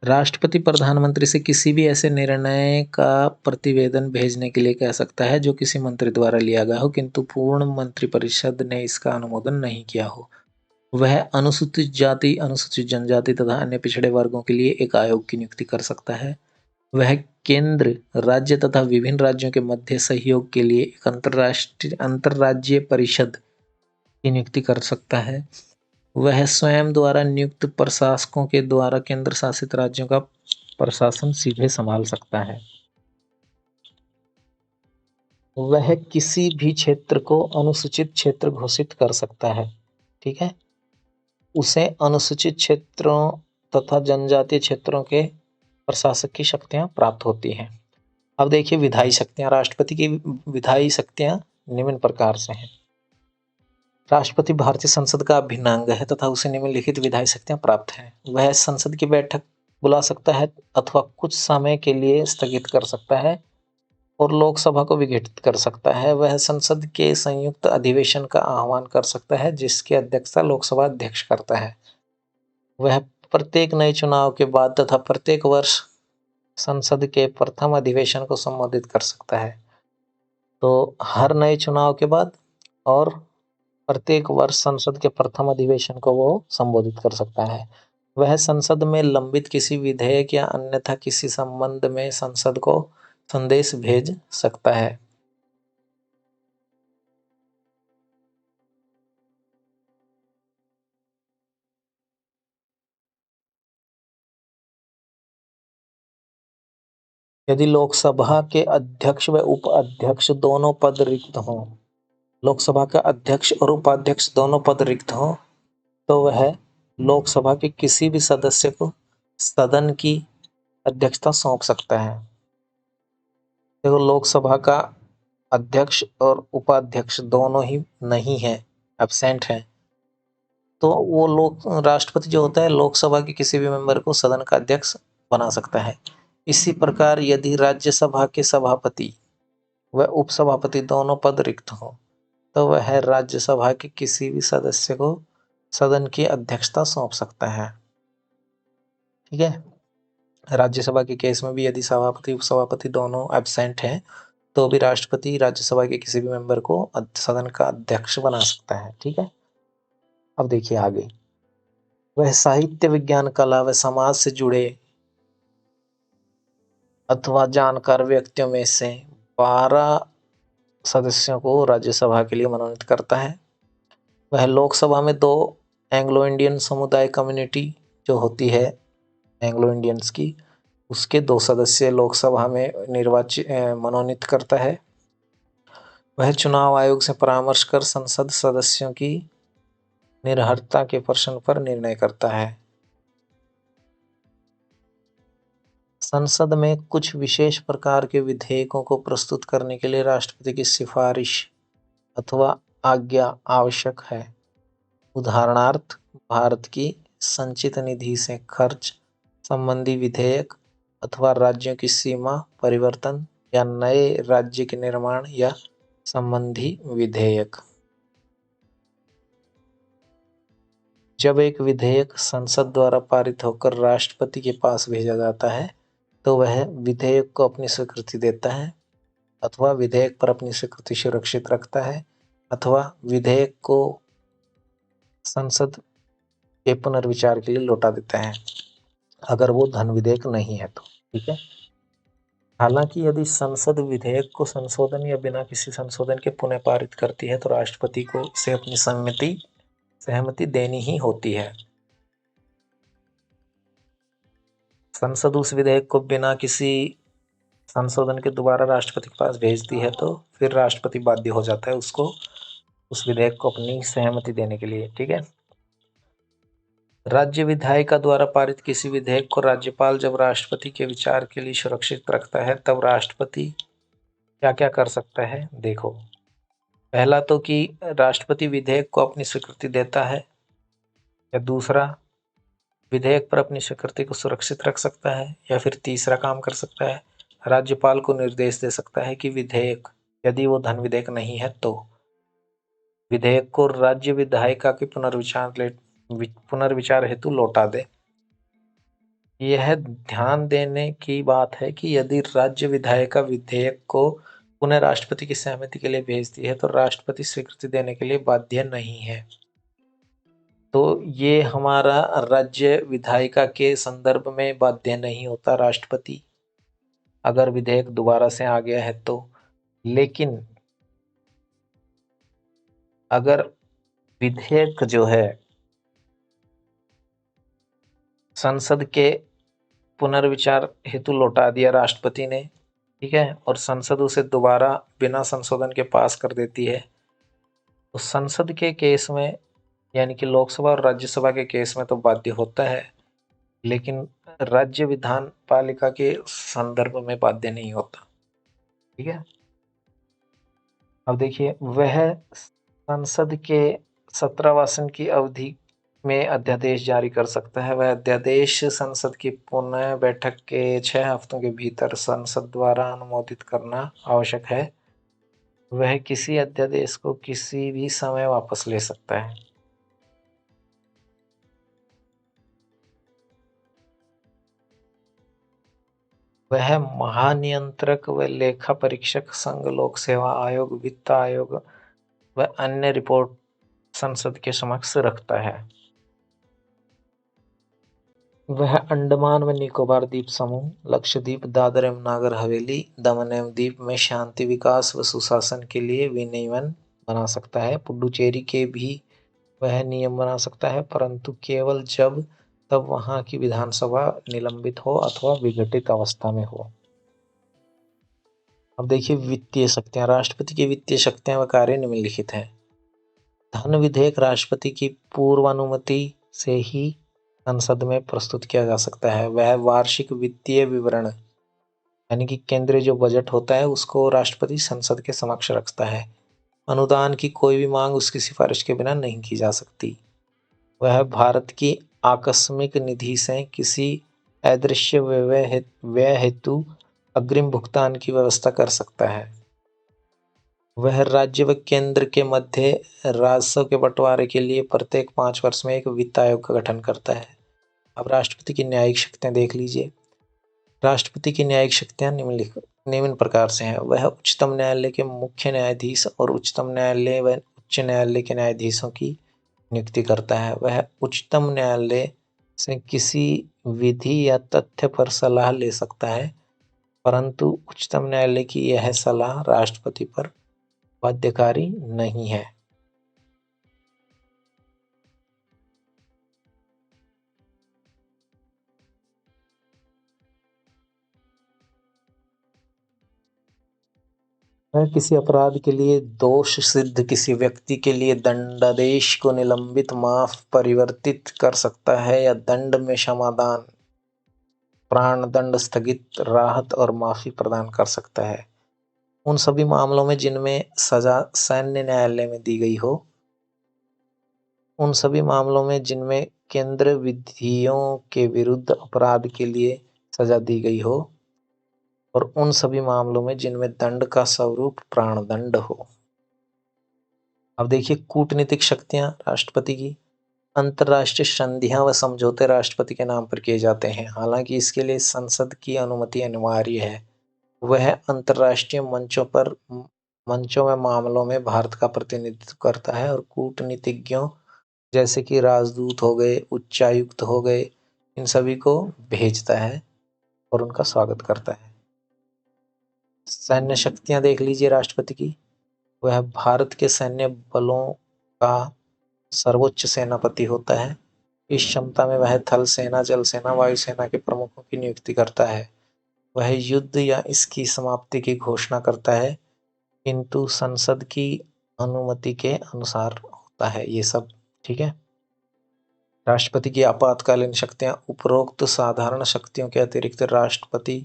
राष्ट्रपति प्रधानमंत्री से किसी भी ऐसे निर्णय का प्रतिवेदन भेजने के लिए कह सकता है जो किसी मंत्री द्वारा लिया गया हो किंतु पूर्ण मंत्रिपरिषद ने इसका अनुमोदन नहीं किया हो। वह अनुसूचित जाति, अनुसूचित जनजाति तथा अन्य पिछड़े वर्गों के लिए एक आयोग की नियुक्ति कर सकता है। वह केंद्र, राज्य तथा विभिन्न राज्यों के मध्य सहयोग के लिए एक अंतर्राज्यीय परिषद की नियुक्ति कर सकता है। वह स्वयं द्वारा नियुक्त प्रशासकों के द्वारा केंद्र शासित राज्यों का प्रशासन सीधे संभाल सकता है। वह किसी भी क्षेत्र को अनुसूचित क्षेत्र घोषित कर सकता है। ठीक है, उसे अनुसूचित क्षेत्रों तथा जनजातीय क्षेत्रों के प्रशासक की शक्तियां प्राप्त होती हैं। अब देखिए विधायी शक्तियां। राष्ट्रपति की विधायी शक्तियां निम्न प्रकार से हैं। राष्ट्रपति भारतीय संसद का अभिन्न अंग है तथा उसे निम्नलिखित विधायी शक्तियां प्राप्त हैं। वह संसद की बैठक बुला सकता है अथवा कुछ समय के लिए स्थगित कर सकता है और लोकसभा को विघटित कर सकता है। वह संसद के संयुक्त अधिवेशन का आह्वान कर सकता है जिसकी अध्यक्षता लोकसभा अध्यक्ष करता है। वह प्रत्येक नए चुनाव के बाद तथा प्रत्येक वर्ष संसद के प्रथम अधिवेशन को संबोधित कर सकता है। तो हर नए चुनाव के बाद और प्रत्येक वर्ष संसद के प्रथम अधिवेशन को वो संबोधित कर सकता है। वह संसद में लंबित किसी विधेयक या अन्यथा किसी संबंध में संसद को संदेश भेज सकता है। यदि लोकसभा के अध्यक्ष व उपाध्यक्ष दोनों पद रिक्त हों, लोकसभा का अध्यक्ष और उपाध्यक्ष दोनों पद रिक्त हों, तो वह लोकसभा के किसी भी सदस्य को सदन की अध्यक्षता सौंप सकता है। देखो, लोकसभा का अध्यक्ष और उपाध्यक्ष दोनों ही नहीं है, एब्सेंट है, तो वो लोक राष्ट्रपति जो होता है लोकसभा के किसी भी मेंबर को सदन का अध्यक्ष बना सकता है। इसी प्रकार यदि राज्यसभा के सभापति व उपसभापति दोनों पद रिक्त हो तो वह राज्यसभा के किसी भी सदस्य को सदन की अध्यक्षता सौंप सकता है। ठीक है, राज्यसभा के केस में भी यदि सभापति उपसभापति दोनों एब्सेंट हैं तो भी राष्ट्रपति राज्यसभा के किसी भी मेंबर को सदन का अध्यक्ष बना सकता है। ठीक है, अब देखिए आगे। वह साहित्य, विज्ञान, कला व समाज से जुड़े अथवा जानकार व्यक्तियों में से 12 सदस्यों को राज्यसभा के लिए मनोनीत करता है। वह लोकसभा में 2 एंग्लो इंडियन समुदाय कम्युनिटी जो होती है एंग्लो इंडियंस की, उसके 2 सदस्य लोकसभा में मनोनीत करता है। वह चुनाव आयोग से परामर्श कर संसद सदस्यों की निर्भरता के प्रश्न पर निर्णय करता है। संसद में कुछ विशेष प्रकार के विधेयकों को प्रस्तुत करने के लिए राष्ट्रपति की सिफारिश अथवा आज्ञा आवश्यक है। उदाहरणार्थ, भारत की संचित निधि से खर्च संबंधी विधेयक अथवा राज्यों की सीमा परिवर्तन या नए राज्य के निर्माण या संबंधी विधेयक। जब एक विधेयक संसद द्वारा पारित होकर राष्ट्रपति के पास भेजा जाता है तो वह विधेयक को अपनी स्वीकृति देता है अथवा विधेयक पर अपनी स्वीकृति सुरक्षित रखता है अथवा विधेयक को संसद के पुनर्विचार के लिए लौटा देता है अगर वो धन विधेयक नहीं है तो। ठीक है, हालांकि यदि संसद विधेयक को संशोधन या बिना किसी संशोधन के पुनः पारित करती है तो राष्ट्रपति को इसे अपनी सहमति देनी ही होती है। संसद उस विधेयक को बिना किसी संशोधन के दोबारा राष्ट्रपति के पास भेजती है तो फिर राष्ट्रपति बाध्य हो जाता है उसको उस विधेयक को अपनी सहमति देने के लिए। ठीक है, राज्य विधायिका द्वारा पारित किसी विधेयक को राज्यपाल जब राष्ट्रपति के विचार के लिए सुरक्षित रखता है तब राष्ट्रपति क्या क्या कर सकता है। देखो, पहला तो कि राष्ट्रपति विधेयक को अपनी स्वीकृति देता है, या दूसरा विधेयक पर अपनी स्वीकृति को सुरक्षित रख सकता है, या फिर तीसरा काम कर सकता है राज्यपाल को निर्देश दे सकता है कि विधेयक यदि वो धन विधेयक नहीं है तो विधेयक को राज्य विधायिका के पुनर्विचार हेतु लौटा दे। यह ध्यान देने की बात है कि यदि राज्य विधायिका विधेयक को पुनः राष्ट्रपति की सहमति के लिए भेजती है तो राष्ट्रपति स्वीकृति देने के लिए बाध्य नहीं है। तो ये हमारा राज्य विधायिका के संदर्भ में बाध्य नहीं होता राष्ट्रपति, अगर विधेयक दोबारा से आ गया है तो। लेकिन अगर विधेयक जो है संसद के पुनर्विचार हेतु लौटा दिया राष्ट्रपति ने, ठीक है, और संसद उसे दोबारा बिना संशोधन के पास कर देती है, तो संसद के केस में यानी कि लोकसभा और राज्यसभा के केस में तो बाध्य होता है, लेकिन राज्य विधान पालिका के संदर्भ में बाध्य नहीं होता। ठीक है, अब देखिए, वह संसद के 17 की अवधि में अध्यादेश जारी कर सकता है। वह अध्यादेश संसद की पुनः बैठक के 6 हफ्तों के भीतर संसद द्वारा अनुमोदित करना आवश्यक है। वह किसी अध्यादेश को किसी भी समय वापस ले सकता है। वह महानियंत्रक व लेखा परीक्षक, संघ लोक सेवा आयोग, वित्त आयोग व अन्य रिपोर्ट संसद के समक्ष रखता है। वह अंडमान व निकोबार द्वीप समूह, लक्षद्वीप, दादर एवं नागर हवेली, दमन एवं दीप में शांति, विकास व सुशासन के लिए विनियमन बना सकता है। पुडुचेरी के भी वह नियम बना सकता है, परंतु केवल जब तब वहां की विधानसभा निलंबित हो अथवा विघटित अवस्था में हो। अब देखिए, वित्तीय शक्तियां। राष्ट्रपति की वित्तीय शक्तियां व कार्य निम्नलिखित हैं। धन विधेयक राष्ट्रपति की पूर्वानुमति से ही संसद में प्रस्तुत किया जा सकता है। वह वार्षिक वित्तीय विवरण यानी कि केंद्रीय जो बजट होता है उसको राष्ट्रपति संसद के समक्ष रखता है। अनुदान की कोई भी मांग उसकी सिफारिश के बिना नहीं की जा सकती। वह भारत की आकस्मिक निधि से किसी अदृश्य व्यय हेतु अग्रिम भुगतान की व्यवस्था कर सकता है। वह राज्य व केंद्र के मध्य राजस्व के बंटवारे के लिए प्रत्येक 5 वर्ष में एक वित्त आयोग का गठन करता है। अब राष्ट्रपति की न्यायिक शक्तियां देख लीजिए। राष्ट्रपति की न्यायिक शक्तियां निम्न प्रकार से हैं। वह उच्चतम न्यायालय के मुख्य न्यायाधीश और उच्चतम न्यायालय व उच्च न्यायालय के न्यायाधीशों की नियुक्ति करता है। वह उच्चतम न्यायालय से किसी विधि या तथ्य पर सलाह ले सकता है, परंतु उच्चतम न्यायालय की यह सलाह राष्ट्रपति पर बाध्यकारी नहीं है। वह किसी अपराध के लिए दोष सिद्ध किसी व्यक्ति के लिए दंडादेश को निलंबित, माफ, परिवर्तित कर सकता है या दंड में क्षमादान, प्राणदंड, स्थगित, राहत और माफी प्रदान कर सकता है। उन सभी मामलों में जिनमें सजा सैन्य न्यायालय में दी गई हो, उन सभी मामलों में जिनमें केंद्र विधियों के विरुद्ध अपराध के लिए सजा दी गई हो, और उन सभी मामलों में जिनमें दंड का स्वरूप प्राणदंड हो। अब देखिए, कूटनीतिक शक्तियां राष्ट्रपति की। अंतर्राष्ट्रीय संधियां व समझौते राष्ट्रपति के नाम पर किए जाते हैं, हालांकि इसके लिए संसद की अनुमति अनिवार्य है। वह अंतर्राष्ट्रीय मंचों में मामलों में भारत का प्रतिनिधित्व करता है और कूटनीतिज्ञों जैसे कि राजदूत हो गए, उच्चायुक्त हो गए, इन सभी को भेजता है और उनका स्वागत करता है। सैन्य शक्तियां देख लीजिए राष्ट्रपति की। वह भारत के सैन्य बलों का सर्वोच्च सेनापति होता है। इस क्षमता में वह थल सेना, जल सेना, वायु सेना के प्रमुखों की नियुक्ति करता है। वह युद्ध या इसकी समाप्ति की घोषणा करता है, किंतु संसद की अनुमति के अनुसार होता है ये सब। ठीक है। राष्ट्रपति की आपातकालीन शक्तियां। उपरोक्त साधारण शक्तियों के अतिरिक्त राष्ट्रपति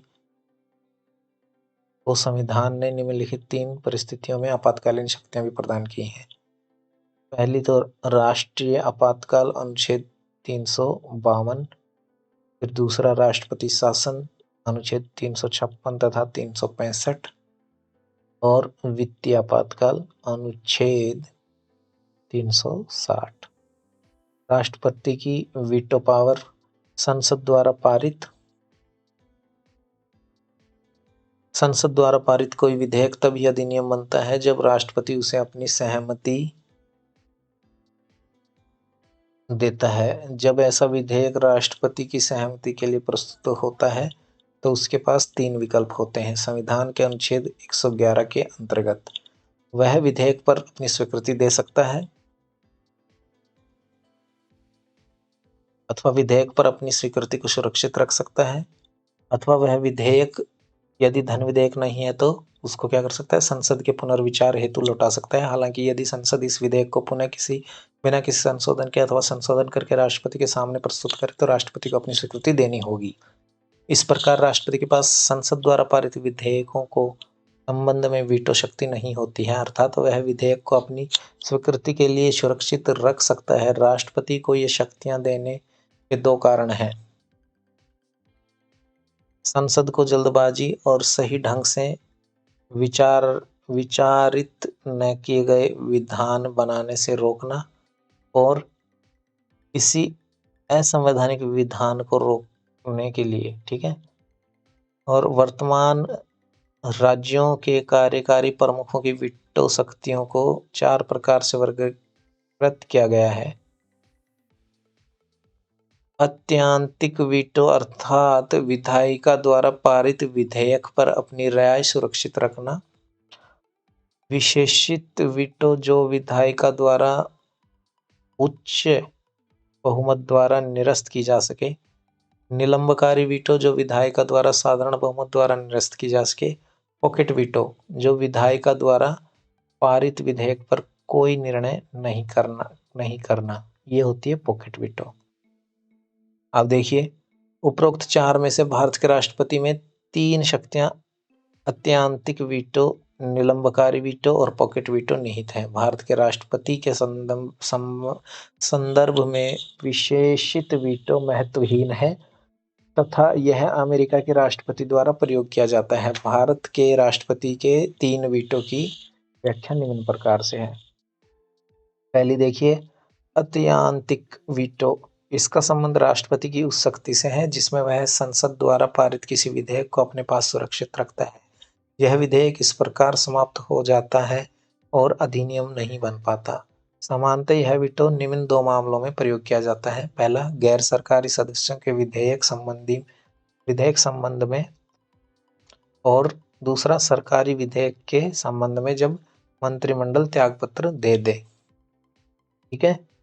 को संविधान ने निम्नलिखित 3 परिस्थितियों में आपातकालीन शक्तियां भी प्रदान की हैं। पहली तो राष्ट्रीय आपातकाल, अनुच्छेद 352। फिर दूसरा राष्ट्रपति शासन, अनुच्छेद 356 तथा 365। और वित्तीय आपातकाल, अनुच्छेद 360। राष्ट्रपति की वीटो पावर संसद द्वारा पारित कोई विधेयक तभी अधिनियम बनता है जब राष्ट्रपति उसे अपनी सहमति देता है। जब ऐसा विधेयक राष्ट्रपति की सहमति के लिए प्रस्तुत होता है तो उसके पास 3 विकल्प होते हैं। संविधान के अनुच्छेद 111 के अंतर्गत वह विधेयक पर अपनी स्वीकृति दे सकता है, अथवा विधेयक पर अपनी स्वीकृति को सुरक्षित रख सकता है, अथवा वह विधेयक यदि धन विधेयक नहीं है तो उसको क्या कर सकता है, संसद के पुनर्विचार हेतु लौटा सकता है। हालांकि यदि संसद इस विधेयक को पुनः बिना किसी संशोधन के अथवा संशोधन करके राष्ट्रपति के सामने प्रस्तुत करे तो राष्ट्रपति को अपनी स्वीकृति देनी होगी। इस प्रकार राष्ट्रपति के पास संसद द्वारा पारित विधेयकों को संबंध में वीटो शक्ति नहीं होती है, अर्थात वह विधेयक को अपनी स्वीकृति के लिए सुरक्षित रख सकता है। राष्ट्रपति को ये शक्तियां देने के 2 कारण हैं। संसद को जल्दबाजी और सही ढंग से विचारित न किए गए विधान बनाने से रोकना और किसी असंवैधानिक विधान को रोकने के लिए, ठीक है। और वर्तमान राज्यों के कार्यकारी प्रमुखों की वीटो शक्तियों को 4 प्रकार से वर्गीकृत किया गया है। अत्यंतिक वीटो अर्थात विधायिका द्वारा पारित विधेयक पर अपनी राय सुरक्षित रखना। विशेषित वीटो जो विधायिका द्वारा उच्च बहुमत द्वारा निरस्त की जा सके। निलंबकारी वीटो जो विधायिका द्वारा साधारण बहुमत द्वारा निरस्त की जा सके। पॉकेट वीटो जो विधायिका द्वारा पारित विधेयक पर कोई निर्णय नहीं करना, ये होती है पॉकेट वीटो। अब देखिए, उपरोक्त 4 में से भारत के राष्ट्रपति में 3 शक्तियां अत्यंतिक वीटो, निलंबकारी वीटो और पॉकेट वीटो निहित है। भारत के राष्ट्रपति के संदर्भ में विशेषित वीटो महत्वहीन है तथा यह अमेरिका के राष्ट्रपति द्वारा प्रयोग किया जाता है। भारत के राष्ट्रपति के 3 वीटो की व्याख्या निम्न प्रकार से है। पहली देखिए, अत्यंतिक वीटो, इसका संबंध राष्ट्रपति की उस शक्ति से है जिसमें वह संसद द्वारा पारित किसी विधेयक को अपने पास सुरक्षित रखता है। यह विधेयक इस प्रकार समाप्त हो जाता है और अधिनियम नहीं बन पाता। सामान्यतः यह वीटो निम्न 2 मामलों में प्रयोग किया जाता है। पहला, गैर सरकारी सदस्यों के विधेयक संबंध में, और दूसरा सरकारी विधेयक के संबंध में जब मंत्रिमंडल त्यागपत्र दे दे। ठीक है।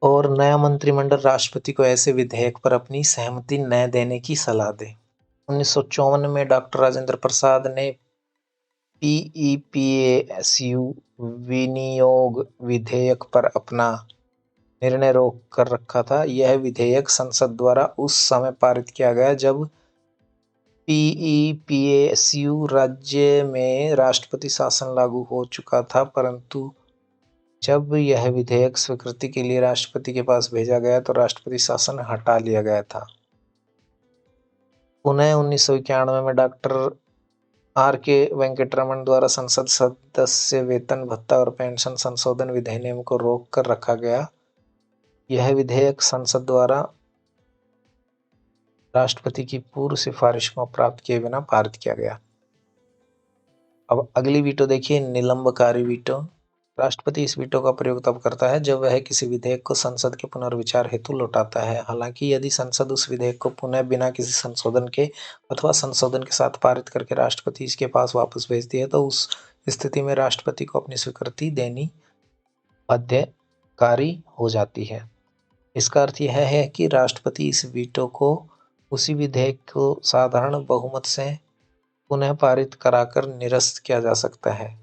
और नया मंत्रिमंडल राष्ट्रपति को ऐसे विधेयक पर अपनी सहमति न देने की सलाह दे। 1954 में डॉक्टर राजेंद्र प्रसाद ने पीईपीएसयू विनियोग विधेयक पर अपना निर्णय रोक कर रखा था। यह विधेयक संसद द्वारा उस समय पारित किया गया जब पीईपीएसयू राज्य में राष्ट्रपति शासन लागू हो चुका था, परंतु जब यह विधेयक स्वीकृति के लिए राष्ट्रपति के पास भेजा गया तो राष्ट्रपति शासन हटा लिया गया था। पुनः 1991 में डॉक्टर आर.के. वेंकटरमन द्वारा संसद सदस्य वेतन भत्ता और पेंशन संशोधन विधिनियम को रोक कर रखा गया। यह विधेयक संसद द्वारा राष्ट्रपति की पूर्व सिफारिश को प्राप्त किए बिना पारित किया गया। अब अगली वीटो देखिए, निलंबकारी वीटो। राष्ट्रपति इस वीटो का प्रयोग तब करता है जब वह किसी विधेयक को संसद के पुनर्विचार हेतु लौटाता है। हालांकि यदि संसद उस विधेयक को पुनः बिना किसी संशोधन के अथवा संशोधन के साथ पारित करके राष्ट्रपति इसके पास वापस भेजती है तो उस स्थिति में राष्ट्रपति को अपनी स्वीकृति देनी बाध्यकारी हो जाती है। इसका अर्थ यह है कि राष्ट्रपति इस वीटो को उसी विधेयक को साधारण बहुमत से पुनः पारित कराकर निरस्त किया जा सकता है।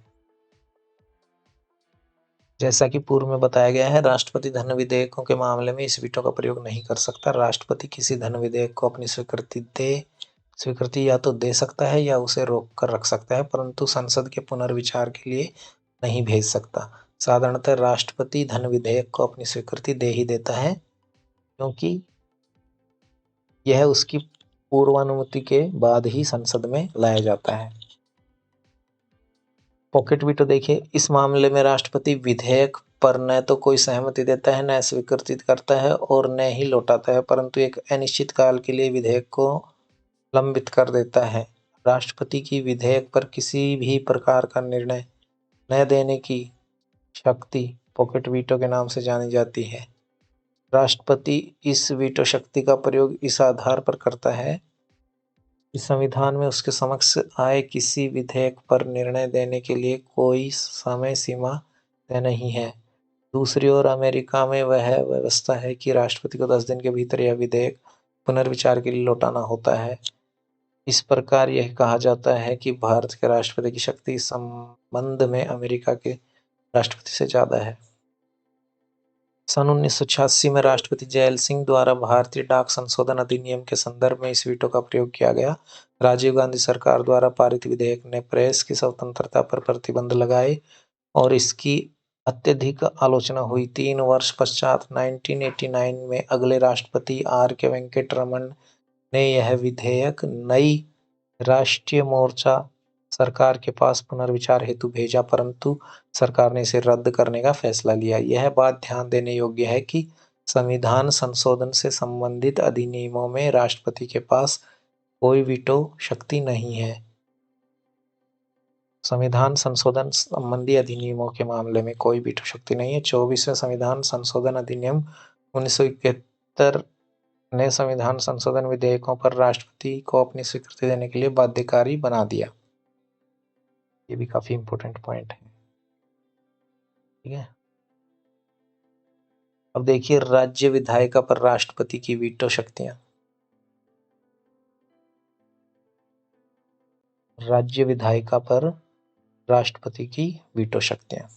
जैसा कि पूर्व में बताया गया है, राष्ट्रपति धन विधेयकों के मामले में इस वीटो का प्रयोग नहीं कर सकता। राष्ट्रपति किसी धन विधेयक को अपनी स्वीकृति या तो दे सकता है या उसे रोक कर रख सकता है, परंतु संसद के पुनर्विचार के लिए नहीं भेज सकता। साधारणतः राष्ट्रपति धन विधेयक को अपनी स्वीकृति दे ही देता है क्योंकि यह उसकी पूर्वानुमति के बाद ही संसद में लाया जाता है। पॉकेट वीटो देखिए, इस मामले में राष्ट्रपति विधेयक पर न तो कोई सहमति देता है, न स्वीकृति करता है और न ही लौटाता है, परंतु एक अनिश्चित काल के लिए विधेयक को लंबित कर देता है। राष्ट्रपति की विधेयक पर किसी भी प्रकार का निर्णय न देने की शक्ति पॉकेट वीटो के नाम से जानी जाती है। राष्ट्रपति इस वीटो शक्ति का प्रयोग इस आधार पर करता है कि संविधान में उसके समक्ष आए किसी विधेयक पर निर्णय देने के लिए कोई समय सीमा तय नहीं है। दूसरी ओर अमेरिका में वह व्यवस्था है कि राष्ट्रपति को 10 दिन के भीतर यह विधेयक पुनर्विचार के लिए लौटाना होता है। इस प्रकार यह कहा जाता है कि भारत के राष्ट्रपति की शक्ति इस संबंध में अमेरिका के राष्ट्रपति से ज्यादा है। सन 1986 में राष्ट्रपति जैल सिंह द्वारा भारतीय डाक संशोधन अधिनियम के संदर्भ में इस वीटो का प्रयोग किया गया। राजीव गांधी सरकार द्वारा पारित विधेयक ने प्रेस की स्वतंत्रता पर प्रतिबंध लगाए और इसकी अत्यधिक आलोचना हुई। 3 वर्ष पश्चात 1989 में अगले राष्ट्रपति आर के वेंकट रमन ने यह विधेयक नई राष्ट्रीय मोर्चा सरकार के पास पुनर्विचार हेतु भेजा, परंतु सरकार ने इसे रद्द करने का फैसला लिया। यह बात ध्यान देने योग्य है कि संविधान संशोधन से संबंधित अधिनियमों में राष्ट्रपति के पास कोई वीटो शक्ति नहीं है। संविधान संशोधन संबंधी अधिनियमों के मामले में कोई वीटो शक्ति नहीं है। 24वें संविधान संशोधन अधिनियम 1971 ने संविधान संशोधन विधेयकों पर राष्ट्रपति को अपनी स्वीकृति देने के लिए बाध्यकारी बना दिया। ये भी काफी इंपॉर्टेंट पॉइंट है, ठीक है। अब देखिए राज्य विधायिका पर राष्ट्रपति की वीटो शक्तियां। राज्य विधायिका पर राष्ट्रपति की वीटो शक्तियां।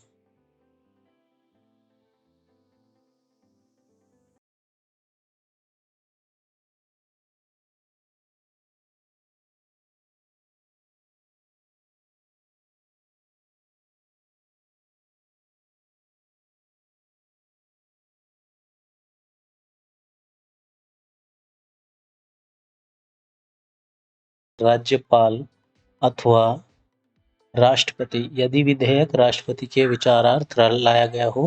राज्यपाल अथवा राष्ट्रपति यदि विधेयक राष्ट्रपति के विचारार्थ लाया गया हो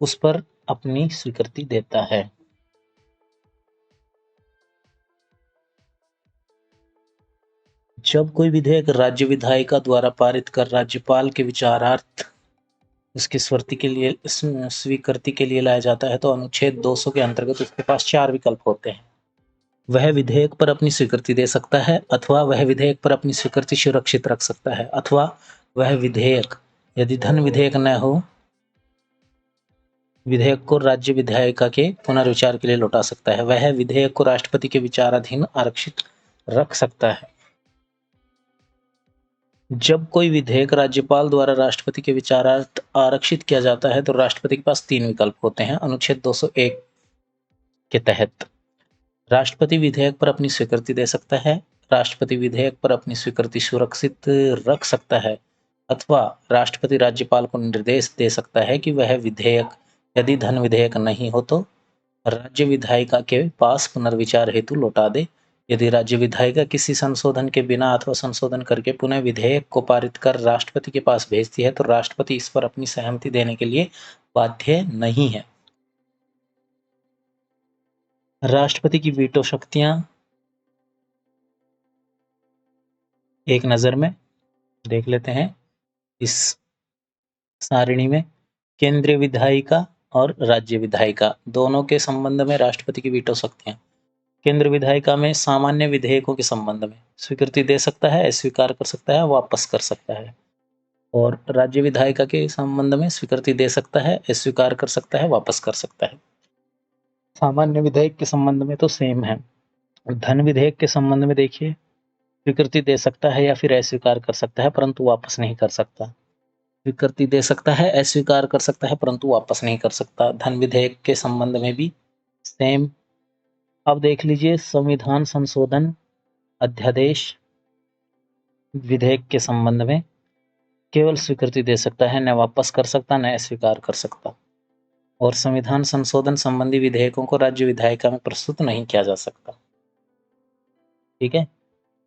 उस पर अपनी स्वीकृति देता है। जब कोई विधेयक राज्य विधायिका द्वारा पारित कर राज्यपाल के विचारार्थ उसकी स्वीकृति के लिए लाया जाता है तो अनुच्छेद 200 के अंतर्गत उसके पास 4 विकल्प होते हैं। वह विधेयक पर अपनी स्वीकृति दे सकता है, अथवा वह विधेयक पर अपनी स्वीकृति सुरक्षित रख सकता है, अथवा वह विधेयक यदि धन विधेयक न हो विधेयक को राज्य विधायिका के पुनर्विचार के लिए लौटा सकता है। वह विधेयक को राष्ट्रपति के विचाराधीन आरक्षित रख सकता है। जब कोई विधेयक राज्यपाल द्वारा राष्ट्रपति के विचारार्थ आरक्षित किया जाता है तो राष्ट्रपति के पास 3 विकल्प होते हैं। अनुच्छेद 201 के तहत राष्ट्रपति विधेयक पर अपनी स्वीकृति दे सकता है, राष्ट्रपति विधेयक पर अपनी स्वीकृति सुरक्षित रख सकता है, अथवा राष्ट्रपति राज्यपाल को निर्देश दे सकता है कि वह विधेयक यदि धन विधेयक नहीं हो तो राज्य विधायिका के पास पुनर्विचार हेतु लौटा दे। यदि राज्य विधायिका किसी संशोधन के बिना अथवा संशोधन करके पुनः विधेयक को पारित कर राष्ट्रपति के पास भेजती है तो राष्ट्रपति इस पर अपनी सहमति देने के लिए बाध्य नहीं है। राष्ट्रपति की वीटो शक्तियां एक नजर में देख लेते हैं। इस सारिणी में केंद्रीय विधायिका और राज्य विधायिका दोनों के संबंध में राष्ट्रपति की वीटो शक्तियां। केंद्र विधायिका में सामान्य विधेयकों के संबंध में स्वीकृति दे सकता है, अस्वीकार कर सकता है, वापस कर सकता है। और राज्य विधायिका के संबंध में स्वीकृति दे सकता है, अस्वीकार कर सकता है, वापस कर सकता है। सामान्य विधेयक के संबंध में तो सेम है। धन विधेयक के संबंध में देखिए स्वीकृति दे सकता है या फिर अस्वीकार कर सकता है परंतु वापस नहीं कर सकता। स्वीकृति दे सकता है, अस्वीकार कर सकता है परंतु वापस नहीं कर सकता। धन विधेयक के संबंध में भी सेम। अब देख लीजिए संविधान संशोधन अध्यादेश विधेयक के संबंध में केवल स्वीकृति दे सकता है, न वापस कर सकता, न अस्वीकार कर सकता। और संविधान संशोधन संबंधी विधेयकों को राज्य विधायिका में प्रस्तुत नहीं किया जा सकता। ठीक है,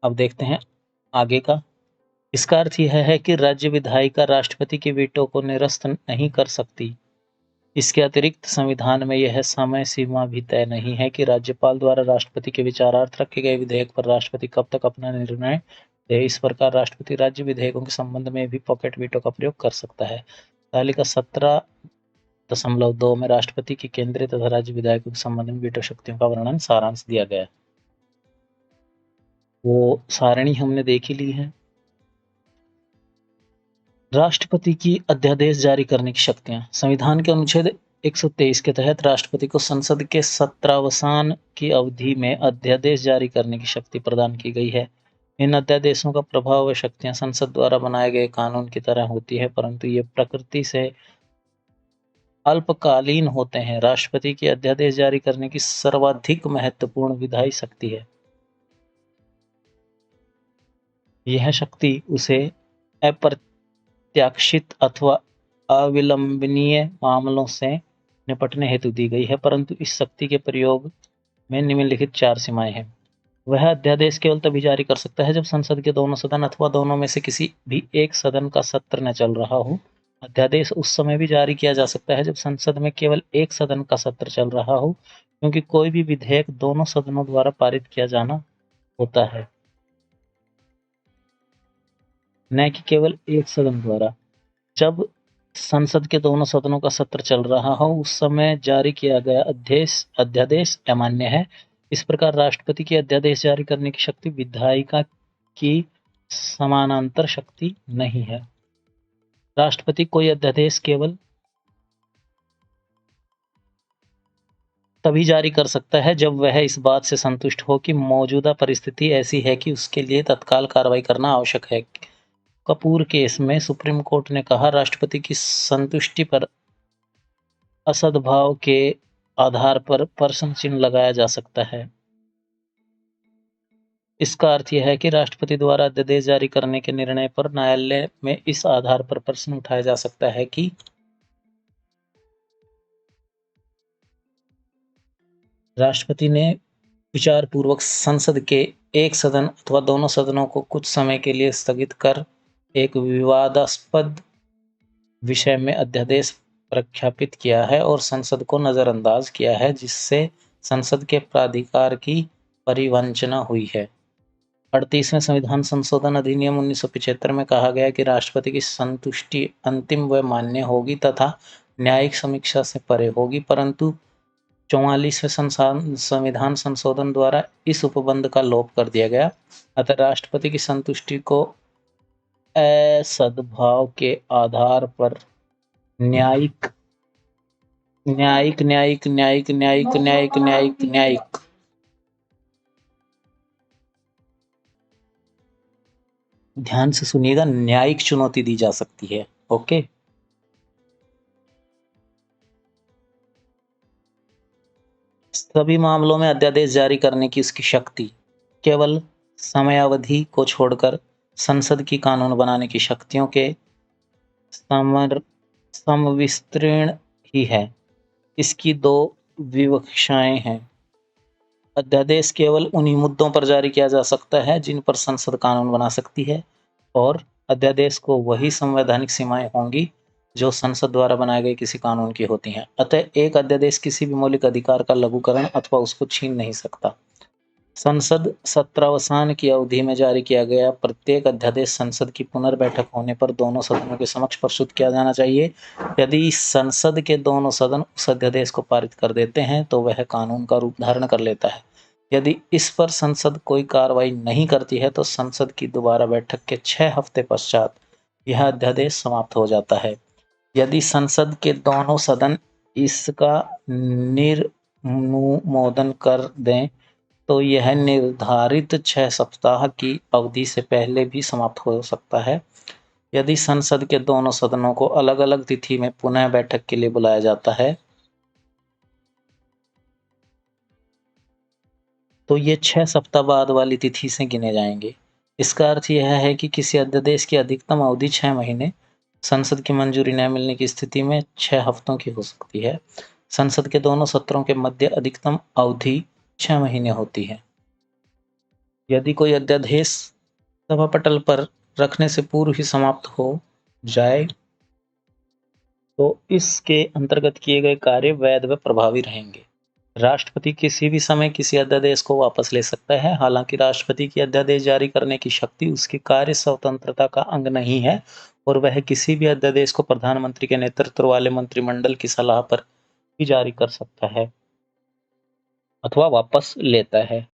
अब देखते हैं आगे का। इसका अर्थ यह है कि राज्य विधायिका राष्ट्रपति के वीटो को निरस्त नहीं कर सकती। इसके अतिरिक्त संविधान में यह समय सीमा भी तय नहीं है कि राज्यपाल द्वारा राष्ट्रपति के विचारार्थ रखे गए विधेयक पर राष्ट्रपति कब तक अपना निर्णय दे। इस प्रकार राष्ट्रपति राज्य विधेयकों के संबंध में भी पॉकेट वीटो का प्रयोग कर सकता है। तालिका 17.2 में राष्ट्रपति की केंद्रीय तथा राज्य विधायकों के संबंध में वीटो शक्तियों का वर्णन सारांश दिया गया है। वो सारणी हमने देख ही ली है। राष्ट्रपति की अध्यादेश जारी करने की शक्तियां। संविधान के अनुच्छेद 123 के तहत राष्ट्रपति को संसद के सत्रावसान की अवधि में अध्यादेश जारी करने की शक्ति प्रदान की गई है। इन अध्यादेशों का प्रभाव व शक्तियां संसद द्वारा बनाए गए कानून की तरह होती है, परंतु ये प्रकृति से अल्पकालीन होते हैं। राष्ट्रपति की अध्यादेश जारी करने की सर्वाधिक महत्वपूर्ण विधायी शक्ति है। यह शक्ति उसे अप्रत्याशित अथवा अविलंबनीय मामलों से निपटने हेतु दी गई है, परंतु इस शक्ति के प्रयोग में निम्नलिखित 4 सीमाएं हैं। वह अध्यादेश केवल तभी जारी कर सकता है जब संसद के दोनों सदन अथवा दोनों में से किसी भी एक सदन का सत्र न चल रहा हो। अध्यादेश उस समय भी जारी किया जा सकता है जब संसद में केवल एक सदन का सत्र चल रहा हो, क्योंकि कोई भी विधेयक दोनों सदनों द्वारा पारित किया जाना होता है, न कि केवल एक सदन द्वारा। जब संसद के दोनों सदनों का सत्र चल रहा हो, उस समय जारी किया गया अध्यादेश अमान्य है। इस प्रकार राष्ट्रपति की अध्यादेश जारी करने की शक्ति विधायिका की समानांतर शक्ति नहीं है। राष्ट्रपति कोई अध्यादेश केवल तभी जारी कर सकता है जब वह इस बात से संतुष्ट हो कि मौजूदा परिस्थिति ऐसी है कि उसके लिए तत्काल कार्रवाई करना आवश्यक है। कपूर केस में सुप्रीम कोर्ट ने कहा, राष्ट्रपति की संतुष्टि पर असद्भाव के आधार पर प्रश्न चिन्ह लगाया जा सकता है। इसका अर्थ यह है कि राष्ट्रपति द्वारा अध्यादेश जारी करने के निर्णय पर न्यायालय में इस आधार पर प्रश्न उठाया जा सकता है कि राष्ट्रपति ने विचारपूर्वक संसद के एक सदन अथवा दोनों सदनों को कुछ समय के लिए स्थगित कर एक विवादास्पद विषय में अध्यादेश प्रख्यापित किया है और संसद को नजरअंदाज किया है, जिससे संसद के प्राधिकार की परिवंचना हुई है। 38वें संविधान संशोधन अधिनियम 1975 में कहा गया कि राष्ट्रपति की संतुष्टि अंतिम व मान्य होगी तथा न्यायिक समीक्षा से परे होगी, परंतु 44वें संविधान संशोधन द्वारा इस उपबंध का लोप कर दिया गया। अतः राष्ट्रपति की संतुष्टि को असद्भाव के आधार पर न्यायिक न्यायिक न्यायिक न्यायिक न्यायिक न्यायिक न्यायिक न्यायिक ध्यान से सुनिएगा, न्यायिक चुनौती दी जा सकती है। ओके, सभी मामलों में अध्यादेश जारी करने की उसकी शक्ति केवल समयावधि को छोड़कर संसद की कानून बनाने की शक्तियों के समविस्तृण ही है। इसकी 2 विवक्षाएं हैं। अध्यादेश केवल उन्हीं मुद्दों पर जारी किया जा सकता है जिन पर संसद कानून बना सकती है, और अध्यादेश को वही संवैधानिक सीमाएं होंगी जो संसद द्वारा बनाए गए किसी कानून की होती हैं। अतः एक अध्यादेश किसी भी मौलिक अधिकार का लघुकरण अथवा उसको छीन नहीं सकता। संसद सत्रावसान की अवधि में जारी किया गया प्रत्येक अध्यादेश संसद की पुनर्बैठक होने पर दोनों सदनों के समक्ष प्रस्तुत किया जाना चाहिए। यदि संसद के दोनों सदन उस अध्यादेश को पारित कर देते हैं तो वह कानून का रूप धारण कर लेता है। यदि इस पर संसद कोई कार्रवाई नहीं करती है तो संसद की दोबारा बैठक के 6 हफ्ते पश्चात यह अध्यादेश समाप्त हो जाता है। यदि संसद के दोनों सदन इसका निर्नुमोदन कर दें तो यह निर्धारित 6 सप्ताह की अवधि से पहले भी समाप्त हो सकता है। यदि संसद के दोनों सदनों को अलग अलग तिथि में पुनः बैठक के लिए बुलाया जाता है तो ये 6 सप्ताह बाद वाली तिथि से गिने जाएंगे। इसका अर्थ यह है कि किसी अध्यादेश की अधिकतम अवधि 6 महीने, संसद की मंजूरी न मिलने की स्थिति में 6 हफ्तों की हो सकती है। संसद के दोनों सत्रों के मध्य अधिकतम अवधि 6 महीने होती है। यदि कोई अध्यादेश सभापटल पर रखने से पूर्व ही समाप्त हो जाए तो इसके अंतर्गत किए गए कार्य वैध व प्रभावी रहेंगे। राष्ट्रपति किसी भी समय किसी अध्यादेश को वापस ले सकता है। हालांकि राष्ट्रपति की अध्यादेश जारी करने की शक्ति उसकी कार्य स्वतंत्रता का अंग नहीं है और वह किसी भी अध्यादेश को प्रधानमंत्री के नेतृत्व वाले मंत्रिमंडल की सलाह पर ही जारी कर सकता है अथवा वापस लेता है।